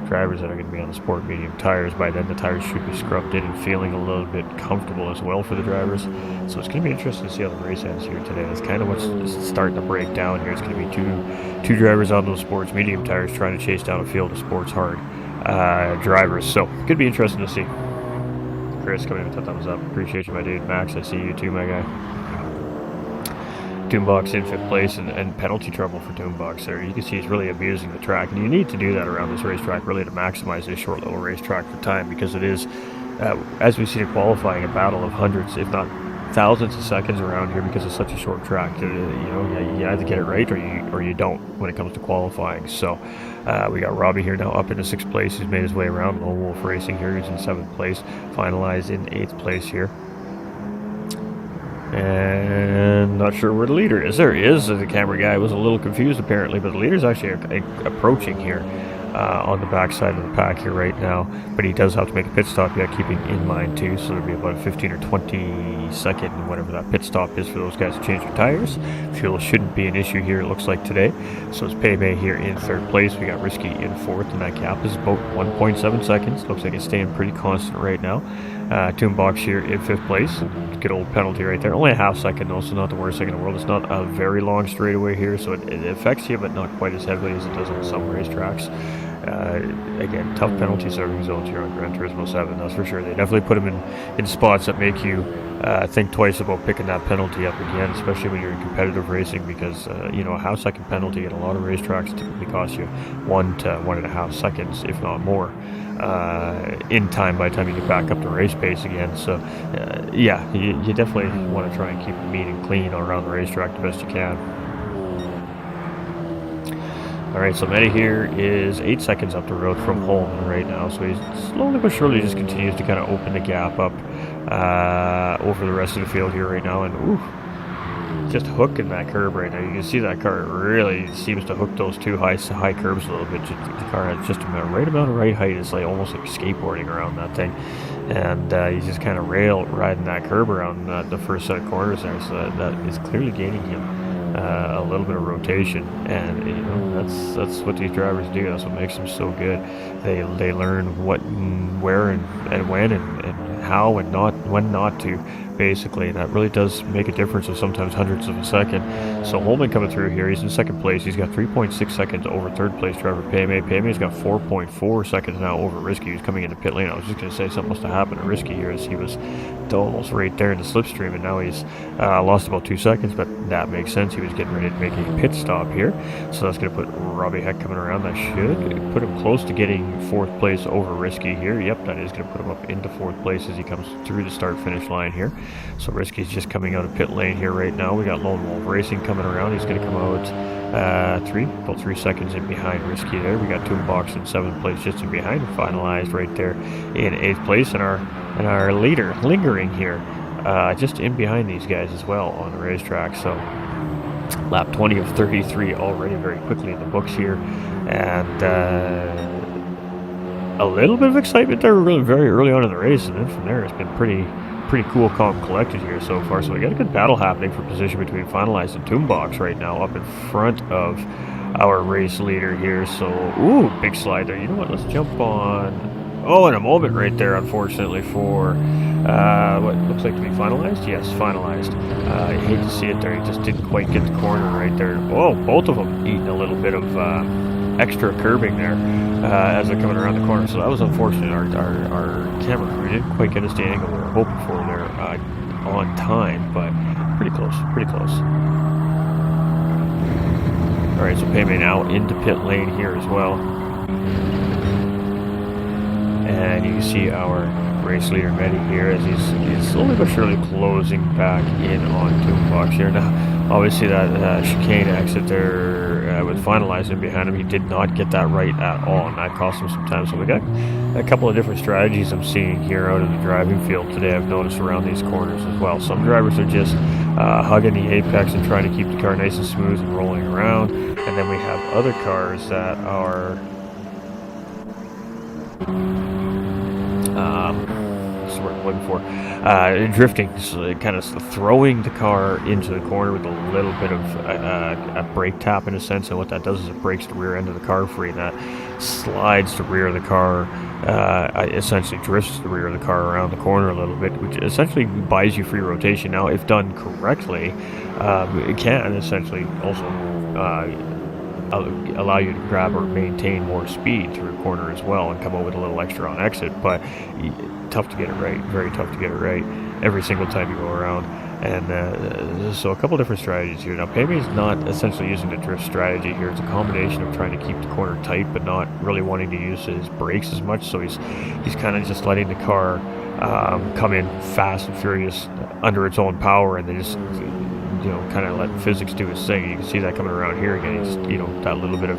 drivers that are going to be on the sport medium tires. By then the tires should be scrubbed in and feeling a little bit comfortable as well for the drivers. So it's going to be interesting to see how the race ends here today. That's kind of what's starting to break down here. It's going to be two drivers on those sports medium tires trying to chase down a field of sports hard drivers. So could be interesting to see. Chris coming in with a thumbs up. Appreciate you, my dude. Max, I see you too, my guy. Toonbox in 5th place, and penalty trouble for Toonbox there. You can see he's really abusing the track, and you need to do that around this racetrack really to maximize this short little racetrack for time, because it is, as we see in qualifying, a battle of hundreds, if not thousands of seconds around here because it's such a short track. You either get it right or you don't when it comes to qualifying. So we got Robbie here now up into 6th place. He's made his way around. Lone Wolf Racing here. He's in 7th place. Finalized in 8th place here. And not sure where the leader is. There he is. The camera guy was a little confused apparently, but the leader's actually approaching here. on the back side of the pack here right now, but he does have to make a pit stop, keeping in mind too, so there'll be about a 15 or 20 second, whatever that pit stop is, for those guys to change their tires. Fuel shouldn't be an issue here, it looks like, today. So it's Payme here in third place, we got Risky in fourth, and that gap is about 1.7 seconds. Looks like it's staying pretty constant right now. Toonbox here in fifth place. Good old penalty right there. Only a half second though, so not the worst thing in the world. It's not a very long straightaway here, so it affects you, but not quite as heavily as it does on some racetracks. Again, tough penalty serving zones here on Gran Turismo 7, that's for sure. They definitely put them in spots that make you think twice about picking that penalty up again, especially when you're in competitive racing, because you know, a half-second penalty at a lot of racetracks typically costs you 1 to 1.5 seconds, if not more, in time by the time you get back up to race pace again. So yeah, you definitely want to try and keep it neat and clean around the racetrack the best you can. Alright, so Medi here is 8 seconds up the road from Holman right now, so he slowly but surely just continues to kind of open the gap up over the rest of the field here right now, and just hooking that curb right now. You can see that car really seems to hook those two high curbs a little bit. The car has just a right amount of right height. It's like almost like skateboarding around that thing, and he's just kind of riding that curb around the first set of corners there, so that is clearly gaining him a little bit of rotation, and you know, that's what these drivers do. That's what makes them so good. They learn what, where, and when, and how, and when not to, basically, and that really does make a difference of sometimes hundreds of a second. So Holman coming through here, he's in second place. He's got 3.6 seconds over third place driver Payme. Payme's got 4.4 seconds now over Risky, who's coming into pit lane. I was just going to say something must have happened to Risky here, as he was almost right there in the slipstream, and now he's lost about 2 seconds, but that makes sense. He was getting ready to make a pit stop here, so that's going to put Robbie Heck coming around. That should put him close to getting fourth place over Risky here. Yep, that is going to put him up into fourth place as he comes through the start-finish line here. So Risky's just coming out of pit lane here right now. We got Lone Wolf Racing coming around. He's going to come out about 3 seconds in behind Risky there. We got Toonbox in 7th place just in behind, finalized right there in 8th place, and our leader lingering here just in behind these guys as well on the racetrack. So lap 20 of 33 already, very quickly in the books here, and a little bit of excitement there really very early on in the race, and then from there it's been pretty cool, calm, collected here so far. So we got a good battle happening for position between Finalized and Toonbox right now, up in front of our race leader here. So big slide there. You know what, let's jump on in a moment right there, unfortunately, for what looks like to be Finalized. Yes, Finalized. I hate to see it there, he just didn't quite get the corner right there. Both of them eating a little bit of extra curbing there as they're coming around the corner, so that was unfortunate. Our camera crew didn't quite get us the angle we were hoping for there on time, but pretty close. Alright, so Payme now into pit lane here as well, and you can see our race leader Medi here as he's slowly but surely closing back in on Toonbox here. Now obviously that chicane exit there with Finalizing behind him, he did not get that right at all, and that cost him some time. So we got a couple of different strategies I'm seeing here out of the driving field today, I've noticed, around these corners as well. Some drivers are just hugging the apex and trying to keep the car nice and smooth and rolling around, and then we have other cars that are what's the word I'm looking for? Drifting, so kind of throwing the car into the corner with a little bit of a brake tap in a sense, and what that does is it breaks the rear end of the car free, and that slides the rear of the car, essentially drifts the rear of the car around the corner a little bit, which essentially buys you free rotation. Now, if done correctly, it can essentially also allow you to grab or maintain more speed through a corner as well, and come out with a little extra on exit, but tough to get it right, very tough to get it right every single time you go around. And so a couple different strategies here. Now Payme is not essentially using the drift strategy here. It's a combination of trying to keep the corner tight but not really wanting to use his brakes as much, so he's kind of just letting the car come in fast and furious under its own power, and they just kind of let physics do its thing. You can see that coming around here again. Just that little bit of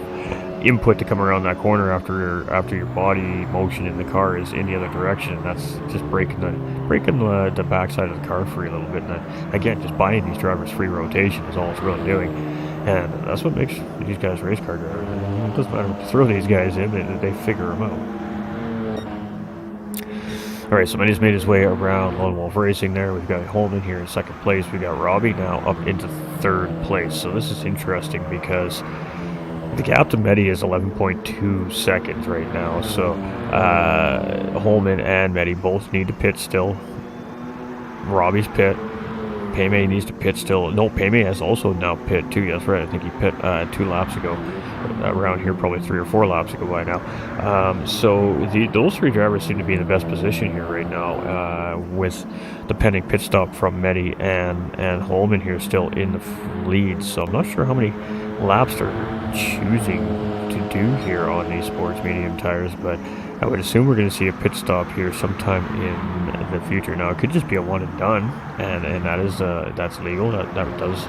input to come around that corner after your body motion in the car is in the other direction. And that's just breaking the backside of the car free a little bit. And again, just buying these drivers free rotation is all it's really doing. And that's what makes these guys race car drivers. It doesn't matter what you throw these guys in, they figure them out. Alright, so Manny's made his way around Lone Wolf Racing there. We've got Holman here in second place. We've got Robbie now up into third place. So this is interesting because the gap to Medi is 11.2 seconds right now. So Holman and Medi both need to pit still. Robbie's pit. Payme needs to pit still. No, Payme has also now pit too. That's right. I think he pit 2 laps ago. Around here, probably 3 or 4 laps ago by now. So those 3 drivers seem to be in the best position here right now, with the pending pit stop from Medi and Holman here still in the lead. So I'm not sure how many laps they're choosing to do here on these sports medium tires, but I would assume we're going to see a pit stop here sometime in the future. Now it could just be a one and done, and that is that's legal. That does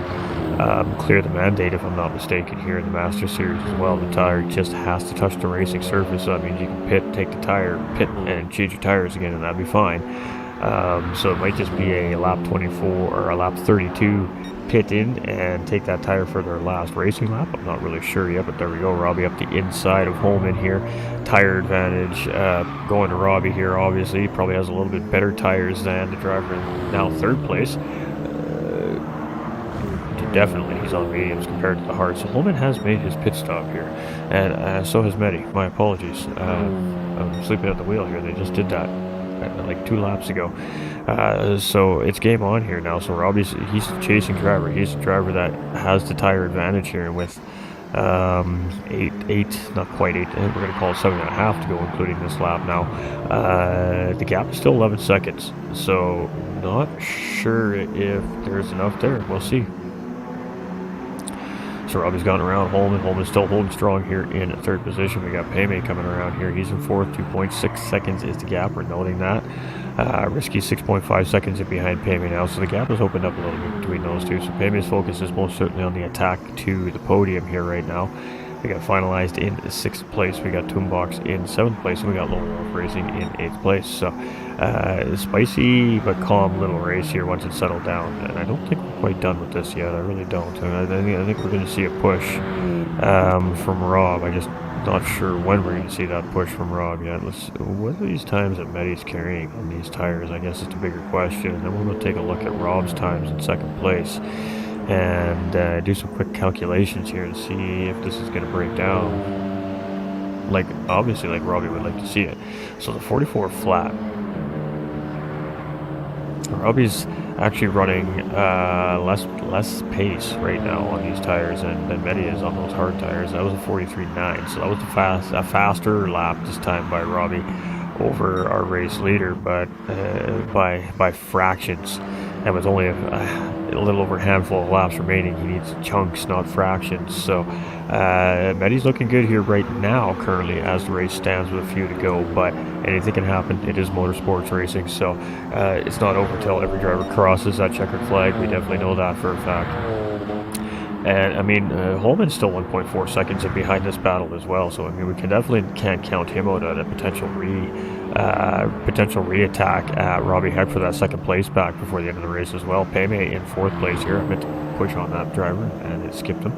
clear the mandate, if I'm not mistaken, here in the Master Series as well. The tire just has to touch the racing surface, so that means you can pit, take the tire, pit, and change your tires again, and that'd be fine. So it might just be a lap 24 or a lap 32 pit in and take that tire for their last racing lap. I'm not really sure yet, but there we go. Robbie up the inside of Holman here. Tire advantage going to Robbie here, obviously. He probably has a little bit better tires than the driver in now third place. Definitely, he's on mediums compared to the hard. So Holman has made his pit stop here, and so has Medi. My apologies. I'm sleeping at the wheel here. They just did that like 2 laps ago. So it's game on here now. So Robbie's he's the chasing driver. He's the driver that has the tire advantage here with 8, not quite 8. We're going to call it 7.5 to go, including this lap now. The gap is still 11 seconds. So not sure if there's enough there. We'll see. So Robbie's gone around Holman. Holman's still holding strong here in third position. We got Payme coming around here. He's in fourth. 2.6 seconds is the gap. We're noting that. Risky 6.5 seconds in behind Payme now. So the gap has opened up a little bit between those two. So Payme's focus is most certainly on the attack to the podium here right now. We got finalized in 6th place. We got Toonbox in 7th place. And we got Lone Wolf Racing in 8th place. So spicy but calm little race here once it's settled down. And I don't think we're quite done with this yet. I really don't. I think we're going to see a push from Rob. I just not sure when we're going to see that push from Rob yet. What are these times that Medi's carrying on these tires? I guess it's a bigger question. And then we're going to take a look at Rob's times in 2nd place and do some quick calculations here to see if this is going to break down. Like, obviously, like Robbie would like to see it. So the 44 flat. Robbie's actually running less pace right now on these tires than Medi is on those hard tires. That was a 43.9, so that was a faster lap this time by Robbie over our race leader, but by fractions, and with only a little over a handful of laps remaining. He needs chunks, not fractions. So Medi's looking good here right now, currently, as the race stands with a few to go, but anything can happen. It is motorsports racing, so it's not over till every driver crosses that checkered flag. We definitely know that for a fact. And I mean, Holman's still 1.4 seconds in behind this battle as well. So I mean, we can't count him out at a potential re-attack at Robbie Heck for that 2nd place back before the end of the race as well. Payme in 4th place here. I meant to push on that driver and it skipped him.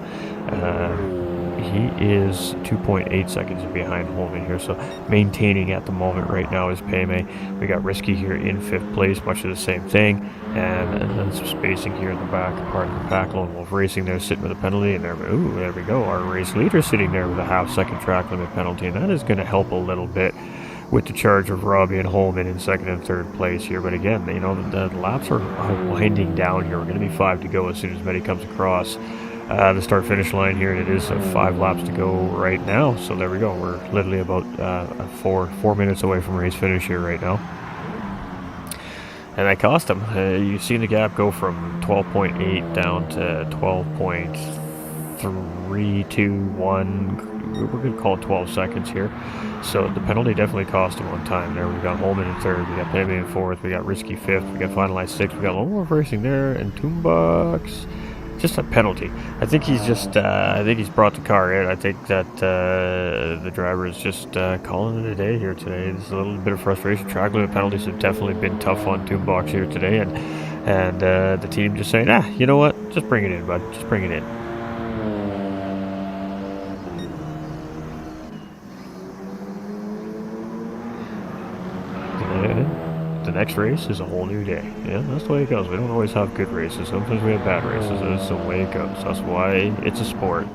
He is 2.8 seconds behind Holman here, so maintaining at the moment right now is Payme. We got Risky here in 5th place, much of the same thing, and then some spacing here in the back part of the pack. Lone Wolf Racing there sitting with a penalty, and there we go. Our race leader sitting there with a half-second track limit penalty, and that is going to help a little bit with the charge of Robbie and Holman in 2nd and 3rd place here. But again, you know, the laps are winding down here. We're going to be 5 to go as soon as Medi comes across the start-finish line here, and it is 5 laps to go right now. So there we go. We're literally about 4 minutes away from race finish here right now. And that cost him. You've seen the gap go from 12.8 down to 12.321. We're going to call it 12 seconds here. So the penalty definitely cost him on time there. We got Holman in 3rd, we got Payme in 4th, we got Risky 5th, we got finalized 6th, we got Lone Wolf Racing there, and Toonbox. Just a penalty. I think he's just, I think he's brought the car in. I think that the driver is just calling it a day here today. There's a little bit of frustration. Track limit penalties have definitely been tough on Toonbox here today, and the team just saying, you know what? Just bring it in, bud. Just bring it in. the next race is a whole new day. Yeah, that's the way it goes. We don't always have good races. Sometimes we have bad races. That's the way it goes. That's why it's a sport.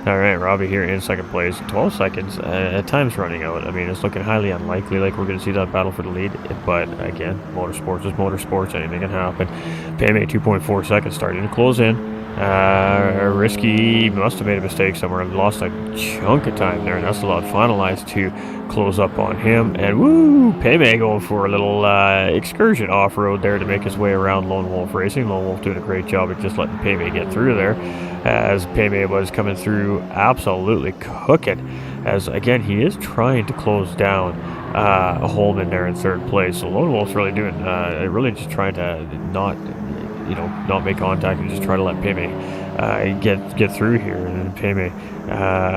All right, Robbie here in second place. 12 seconds. Time's running out. I mean, it's looking highly unlikely like we're going to see that battle for the lead. But again, motorsports is motorsports. Anything can happen. Payme 2.4 seconds starting to close in. Risky must have made a mistake somewhere. Lost a chunk of time there, and that's a lot finalized to close up on him. And woo, Payme going for a little excursion off-road there to make his way around Lone Wolf Racing. Lone Wolf doing a great job of just letting Payme get through there, as Payme was coming through absolutely cooking. As again, he is trying to close down Holman there in third place. So Lone Wolf's really doing, really just trying to not make contact and just try to let Payme get through here. And Payme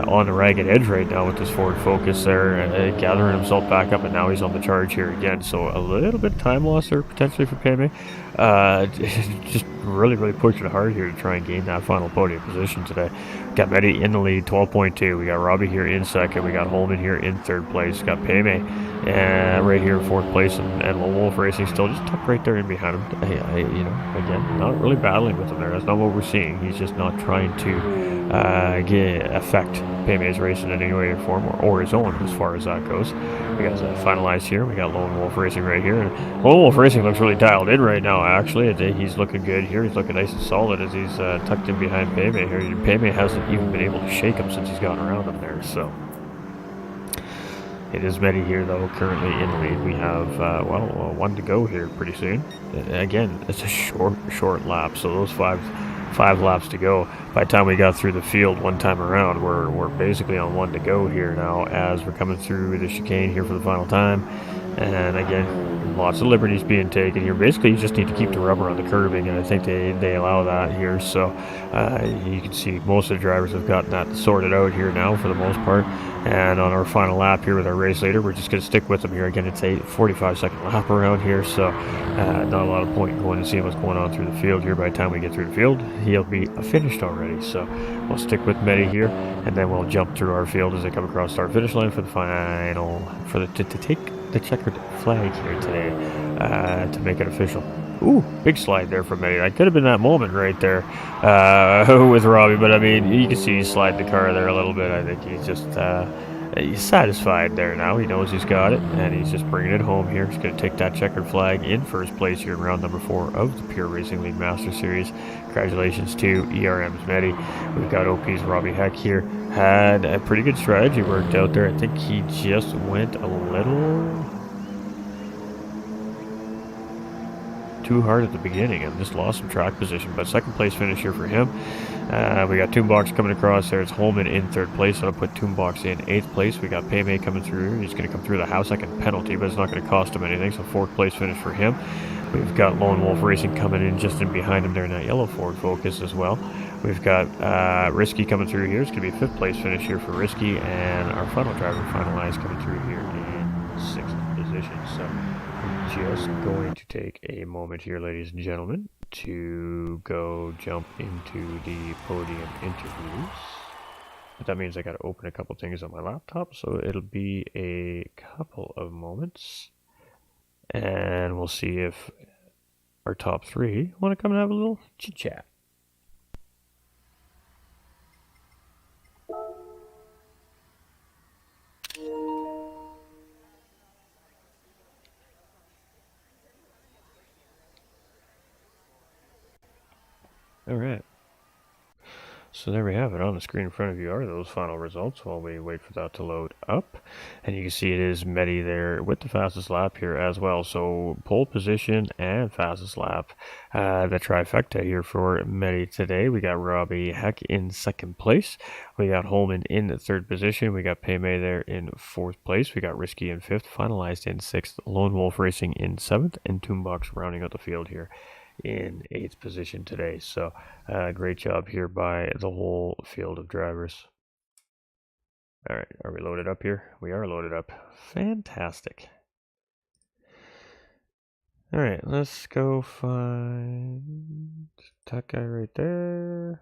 on the ragged edge right now with this Ford Focus there, gathering himself back up, and now he's on the charge here again. So a little bit of time loss there potentially for Payme. Just really pushing hard here to try and gain that final podium position today. Got Medi in the lead, 12.2. We got Robbie here in second. We got Holman here in third place. Got Payme right here in fourth place, and Lone Wolf Racing still just tucked right there in behind him. Again, not really battling with him there. That's not what we're seeing. He's just not trying to affect Payme's racing in any way or form, or his own as far as that goes. We got finalized here. We got Lone Wolf Racing right here. And Lone Wolf Racing looks really dialed in right now, actually. He's looking good here. He's looking nice and solid as he's tucked in behind Payme here. Payme hasn't even been able to shake him since he's gotten around him there, so. It is Medi here, though, currently in the lead. We have, one to go here pretty soon. Again, it's a short lap, so those five laps to go. By the time we got through the field one time around, we're basically on one to go here now as we're coming through the chicane here for the final time. And again, lots of liberties being taken here. Basically, you just need to keep the rubber on the curbing, and I think they allow that here. So you can see most of the drivers have gotten that sorted out here now for the most part. And on our final lap here with our race leader, we're just going to stick with him here. Again, it's a 45-second lap around here, so not a lot of point going and seeing what's going on through the field here. By the time we get through the field, he'll be finished already. So we'll stick with Medi here, and then we'll jump through our field as they come across start finish line for the final, to take the checkered flag here today to make it official. Ooh, big slide there from Medi. That could have been that moment right there with Robbie, but I mean, you can see he slide the car there a little bit. I think he's just he's satisfied there now. He knows he's got it, and he's just bringing it home here. He's going to take that checkered flag in first place here in round number 4 of the Pure Racing League Master Series. Congratulations to ERM's Medi. We've got OP's Robbie Heck here. Had a pretty good strategy worked out there. I think he just went a little too hard at the beginning and just lost some track position, but second place finish here for him. We got Toonbox coming across there. It's Holman in third place. I'll put Toonbox in 8th place. We got Payme coming through. He's going to come through the house second penalty, but it's not going to cost him anything, so 4th place finish for him. We've got Lone Wolf Racing coming in just in behind him there in that yellow Ford Focus as well. We've got Risky coming through here. It's going to be a 5th place finish here for Risky, and our final driver finalized coming through here in 6th position. So just going to take a moment here, ladies and gentlemen, to go jump into the podium interviews. But that means I got to open a couple things on my laptop, so it'll be a couple of moments. And we'll see if our top 3 want to come and have a little chit-chat. All right. So there we have it. On the screen in front of you are those final results while we wait for that to load up. And you can see it is Medi there with the fastest lap here as well. So pole position and fastest lap. The trifecta here for Medi today. We got Robbie Heck in 2nd place. We got Holman in 3rd position. We got Payme there in 4th place. We got Risky in 5th, finalized in 6th. Lone Wolf Racing in 7th, and Toonbox rounding out the field here in 8th position today. So great job here by the whole field of drivers. All right, are we loaded up here? We are loaded up. Fantastic. All right, let's go find that guy right there.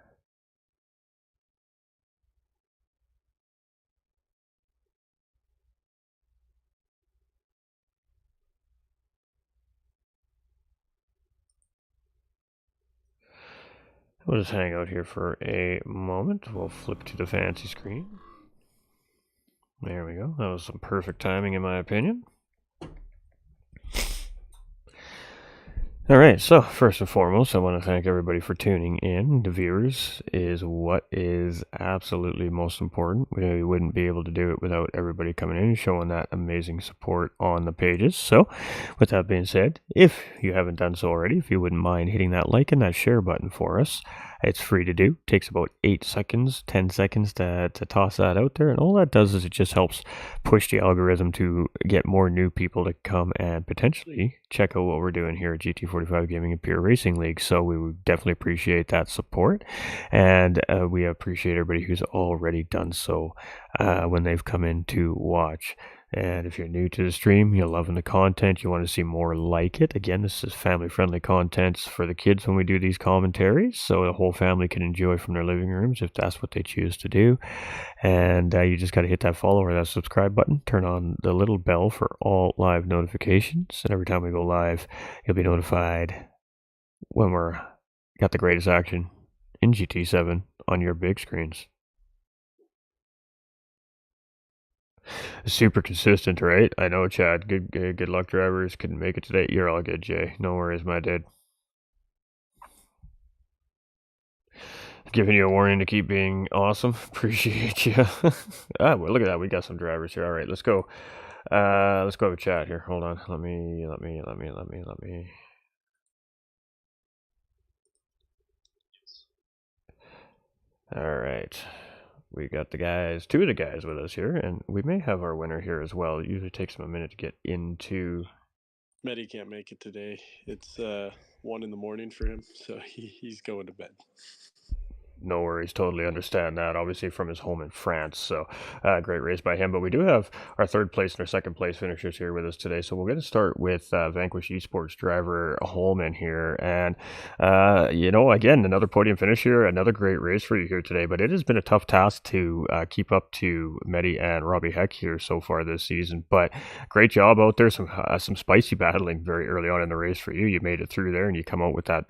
We'll just hang out here for a moment. We'll flip to the fancy screen. There we go. That was some perfect timing in my opinion. All right, so first and foremost, I want to thank everybody for tuning in. The viewers is what is absolutely most important. We wouldn't be able to do it without everybody coming in and showing that amazing support on the pages. So, with that being said, if you haven't done so already, if you wouldn't mind hitting that like and that share button for us, it's free to do. It takes about 8 seconds, 10 seconds to toss that out there. And all that does is it just helps push the algorithm to get more new people to come and potentially check out what we're doing here at GT45 Gaming and Pure Racing League. So we would definitely appreciate that support. And we appreciate everybody who's already done so when they've come in to watch. And if you're new to the stream, you're loving the content, you want to see more like it, again, this is family-friendly content for the kids when we do these commentaries, so the whole family can enjoy from their living rooms if that's what they choose to do. And you just got to hit that follow or that subscribe button, turn on the little bell for all live notifications, and every time we go live, you'll be notified when we're got the greatest action in GT7 on your big screens. Super consistent, right? I know, Chad. Good luck, drivers. Couldn't make it today. You're all good, Jay. No worries, my dude. Giving you a warning to keep being awesome. Appreciate you. Well, look at that. We got some drivers here. All right, let's go. Let's go with chat here. Hold on. Let me. All right. We got the guys, two of the guys with us here, and we may have our winner here as well. It usually takes him a minute to get into. Medi can't make it today. It's 1 in the morning for him, so he's going to bed. No worries, totally understand that. Obviously, from his home in France, so great race by him. But we do have our third place and our second place finishers here with us today. So we're going to start with Vanquish Esports driver Holman here, and again, another podium finish here, another great race for you here today. But it has been a tough task to keep up to Medi and Robbie Heck here so far this season. But great job out there. Some spicy battling very early on in the race for you. You made it through there, and you come out with that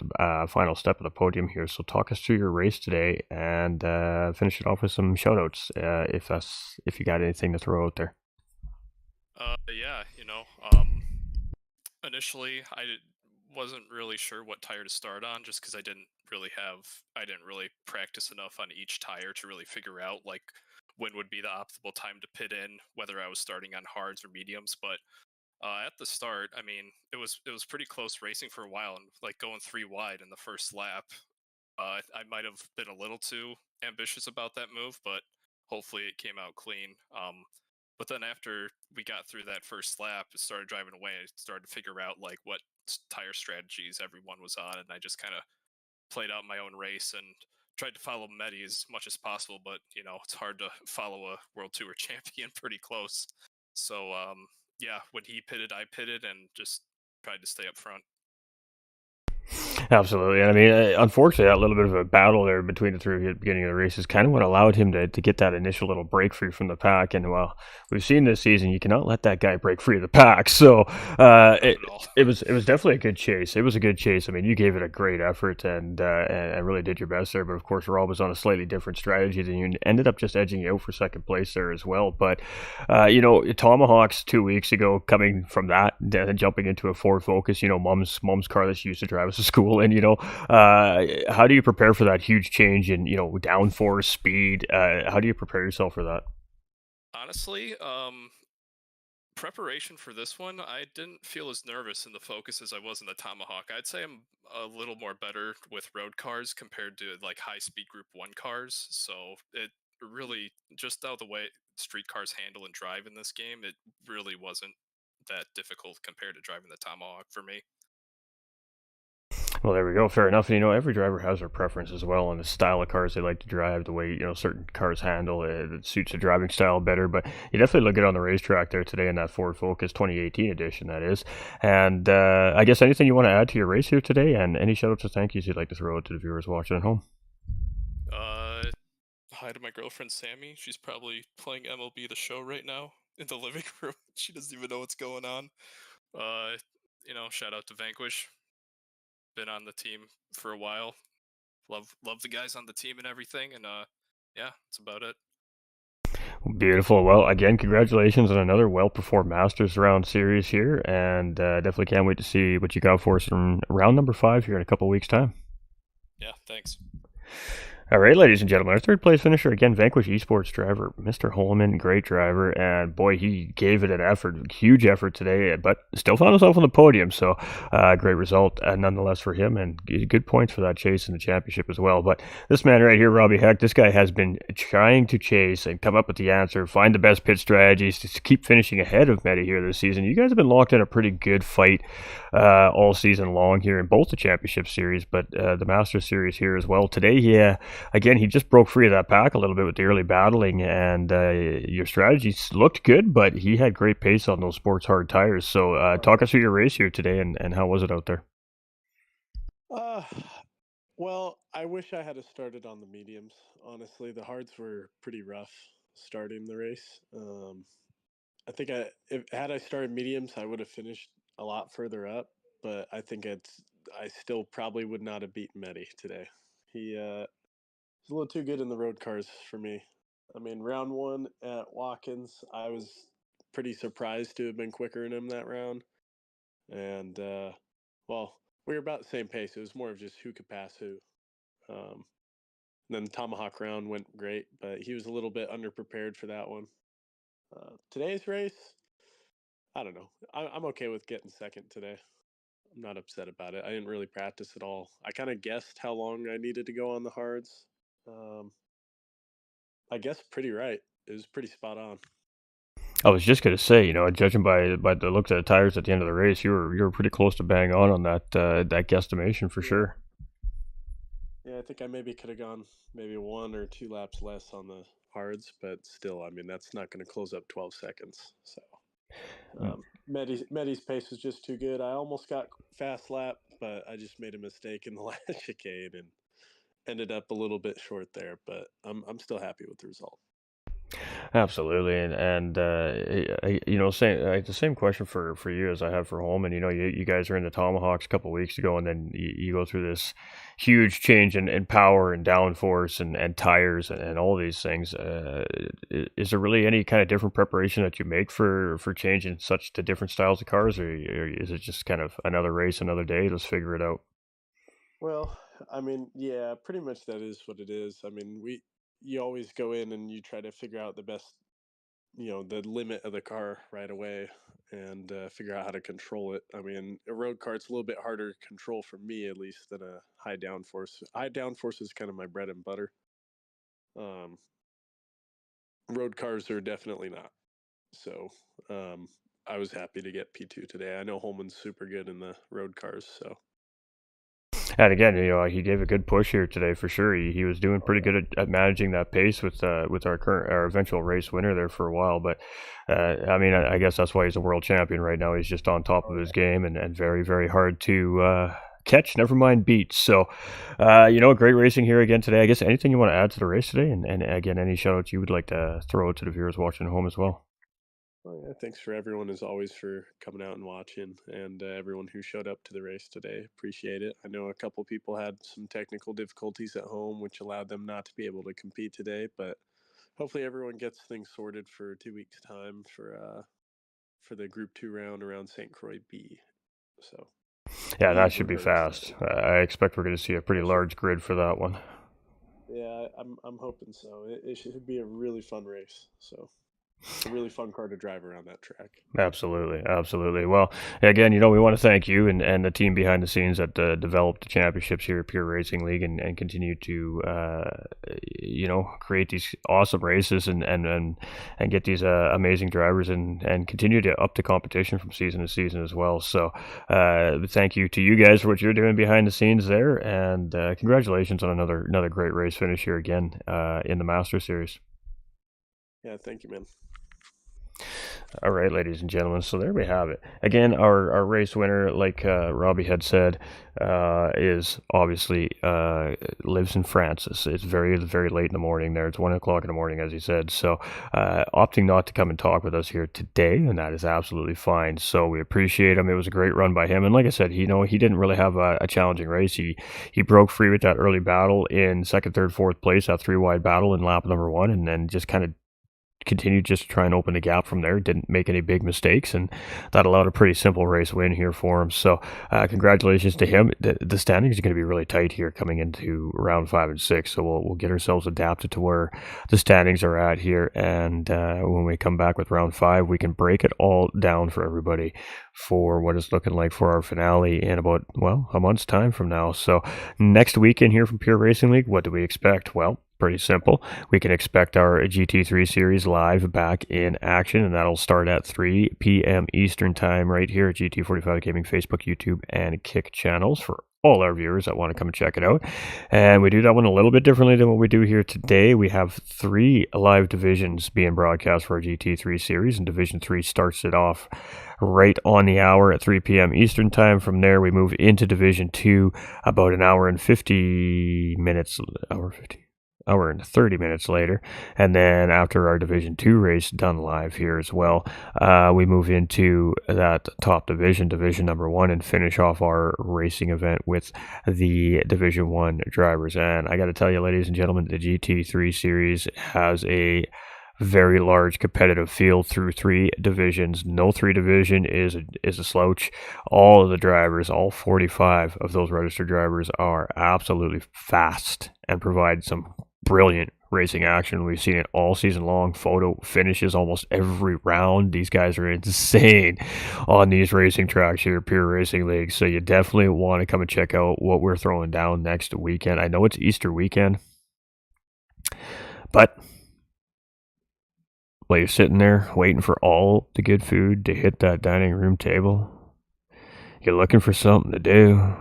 final step of the podium here. So talk us through your race today and finish it off with some shout outs if you got anything to throw out there. Yeah, initially I wasn't really sure what tire to start on just because I didn't really practice enough on each tire to really figure out like when would be the optimal time to pit in, whether I was starting on hards or mediums. But at the start, I mean, it was pretty close racing for a while, and like going 3 wide in the first lap. I might have been a little too ambitious about that move, but hopefully it came out clean. But then after we got through that first lap, it started driving away. I started to figure out like what tire strategies everyone was on, and I just kind of played out my own race and tried to follow Medi as much as possible. But it's hard to follow a World Tour champion pretty close. So yeah, when he pitted, I pitted, and just tried to stay up front. Absolutely. And I mean, unfortunately, that little bit of a battle there between the three of you at the beginning of the race is kind of what allowed him to get that initial little break free from the pack. And well, we've seen this season, you cannot let that guy break free of the pack. So it was definitely a good chase. It was a good chase. I mean, you gave it a great effort and really did your best there. But of course, Rob was on a slightly different strategy than you, ended up just edging you out for second place there as well. But, Tomahawks 2 weeks ago, coming from that, jumping into a Ford Focus, mom's car that she used to drive us to school. And, how do you prepare for that huge change in, downforce speed? How do you prepare yourself for that? Honestly, preparation for this one, I didn't feel as nervous in the Focus as I was in the Tomahawk. I'd say I'm a little more better with road cars compared to like high speed Group 1 cars. So it really, just how the way street cars handle and drive in this game, it really wasn't that difficult compared to driving the Tomahawk for me. Well, there we go. Fair enough. And, every driver has their preference as well on the style of cars they like to drive, the way, certain cars handle it, that suits the driving style better. But you definitely look good on the racetrack there today in that Ford Focus 2018 edition, that is. And I guess anything you want to add to your race here today, and any shout outs or thank yous you'd like to throw out to the viewers watching at home? Hi to my girlfriend Sammy. She's probably playing MLB The Show right now in the living room. She doesn't even know what's going on. Shout out to Vanquish. Been on the team for a while. love the guys on the team and everything, and yeah, that's about it. Beautiful. Well, again, congratulations on another well-performed Masters round series here, and definitely can't wait to see what you got for us in round number 5 here in a couple of weeks' time. Yeah, thanks. All right, ladies and gentlemen, our third place finisher, again, Vanquish Esports driver, Mr. Holman, great driver, and boy, he gave it an effort, huge effort today, but still found himself on the podium, so great result nonetheless for him, and good points for that chase in the championship as well. But this man right here, Robbie Heck, this guy has been trying to chase and come up with the answer, find the best pit strategies to keep finishing ahead of Medi here this season. You guys have been locked in a pretty good fight all season long here in both the championship series, but the Masters series here as well. Today, again, he just broke free of that pack a little bit with the early battling, and your strategies looked good, but he had great pace on those sports hard tires. So talk us through your race here today, and how was it out there? Well, I wish I had started on the mediums. Honestly, the hards were pretty rough starting the race. I think had I started mediums, I would have finished a lot further up. But I think I still probably would not have beaten Medi today. He was a little too good in the road cars for me. I mean, round 1 at Watkins, I was pretty surprised to have been quicker than him that round. And well, we were about the same pace. It was more of just who could pass who. Then the Tomahawk round went great, but he was a little bit underprepared for that one. Today's race, I don't know. I'm okay with getting second today. I'm not upset about it. I didn't really practice at all. I kind of guessed how long I needed to go on the hards. I guess pretty right. It was pretty spot on. I was just gonna say, judging by the looks of the tires at the end of the race, you were pretty close to bang on that guesstimation for sure. Yeah, I think I maybe could have gone maybe 1 or 2 laps less on the hards, but still, I mean, that's not going to close up 12 seconds. So Medi's pace was just too good. I almost got fast lap, but I just made a mistake in the last chicane and ended up a little bit short there. But I'm still happy with the result. Absolutely, and the same question for you as I have for Holman. You guys are in the Tomahawks a couple weeks ago, and then you go through this huge change in power and downforce and tires and all these things. Is there really any kind of different preparation that you make for changing such to different styles of cars, or is it just kind of another race, another day? Let's figure it out. Well, I mean, yeah, pretty much that is what it is. I mean, you always go in and you try to figure out the best, the limit of the car right away and figure out how to control it. I mean, a road car, it's a little bit harder to control for me, at least, than a high downforce. High downforce is kind of my bread and butter. Road cars are definitely not. So I was happy to get P2 today. I know Holman's super good in the road cars, so. And again, he gave a good push here today for sure. He was doing pretty good at managing that pace with our eventual race winner there for a while. But I mean, I guess that's why he's a world champion right now. He's just on top of his game and very, very hard to catch. Never mind beat. So, great racing here again today. I guess anything you want to add to the race today, and again, any shout outs you would like to throw out to the viewers watching at home as well. Well, yeah, thanks for everyone as always for coming out and watching, and everyone who showed up to the race today. Appreciate it. I know a couple people had some technical difficulties at home, which allowed them not to be able to compete today. But hopefully, everyone gets things sorted for 2 weeks' time for the Group 2 round around St. Croix B. So Yeah, that we're should be very fast. excited. I expect we're going to see a pretty large grid for that one. Yeah, I'm hoping so. It should be a really fun race. So. It's a really fun car to drive around that track. Absolutely, absolutely. Well, again, we want to thank you and the team behind the scenes that developed the championships here at Pure Racing League and continue to, create these awesome races and get these amazing drivers and continue to up the competition from season to season as well. So, thank you to you guys for what you're doing behind the scenes there, and congratulations on another great race finish here again in the Master Series. Yeah, thank you, man. All right, ladies and gentlemen, so there we have it. Again, our race winner, like Robbie had said, is obviously lives in France. It's very, very late in the morning there. It's 1 o'clock in the morning, as he said. So opting not to come and talk with us here today, and that is absolutely fine. So we appreciate him. It was a great run by him. And like I said, he didn't really have a challenging race. He broke free with that early battle in second, third, fourth place, that 3-wide battle in lap number 1, and then just kind of continued just to try and open the gap from there. Didn't make any big mistakes, and that allowed a pretty simple race win here for him. So congratulations to him. The standings are going to be really tight here coming into round 5 and 6. So we'll get ourselves adapted to where the standings are at here, and when we come back with round 5, we can break it all down for everybody for what it's looking like for our finale in about, well, a month's time from now. So next weekend here from Pure Racing League, what do we expect? Well, pretty simple. We can expect our GT3 series live back in action, and that'll start at 3 p.m. Eastern time right here at GT45 Gaming Facebook, YouTube, and Kick channels for all our viewers that want to come and check it out. And we do that one a little bit differently than what we do here today. We have 3 live divisions being broadcast for our GT3 series, and Division 3 starts it off right on the hour at 3 p.m. Eastern time. From there, we move into Division 2 about an hour and 50 minutes, hour and 30 minutes later. And then after our Division 2 race done live here as well, we move into that top division, Division number 1, and finish off our racing event with the Division 1 drivers. And I got to tell you, ladies and gentlemen, the GT3 series has a very large competitive field through 3 divisions. No 3 division is a slouch. All of the drivers, all 45 of those registered drivers, are absolutely fast and provide some brilliant racing action. We've seen it all season long. Photo finishes almost every round. These guys are insane on these racing tracks here, Pure Racing League. So you definitely want to come and check out what we're throwing down next weekend. I know it's Easter weekend, but while you're sitting there waiting for all the good food to hit that dining room table, you're looking for something to do,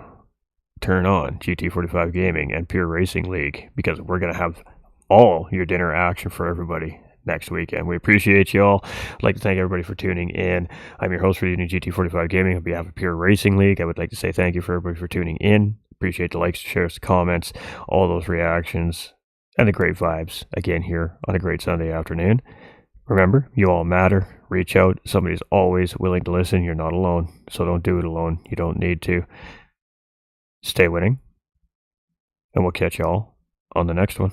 turn on GT45 Gaming and Pure Racing League, because we're going to have all your dinner action for everybody next weekend. We appreciate you all. I'd like to thank everybody for tuning in. I'm your host for the GT45 Gaming on behalf of Pure Racing League. I would like to say thank you for everybody for tuning in. Appreciate the likes, shares, the comments, all those reactions, and the great vibes again here on a great Sunday afternoon. Remember, you all matter. Reach out. Somebody's always willing to listen. You're not alone, so don't do it alone. You don't need to. Stay winning, and we'll catch you all on the next one.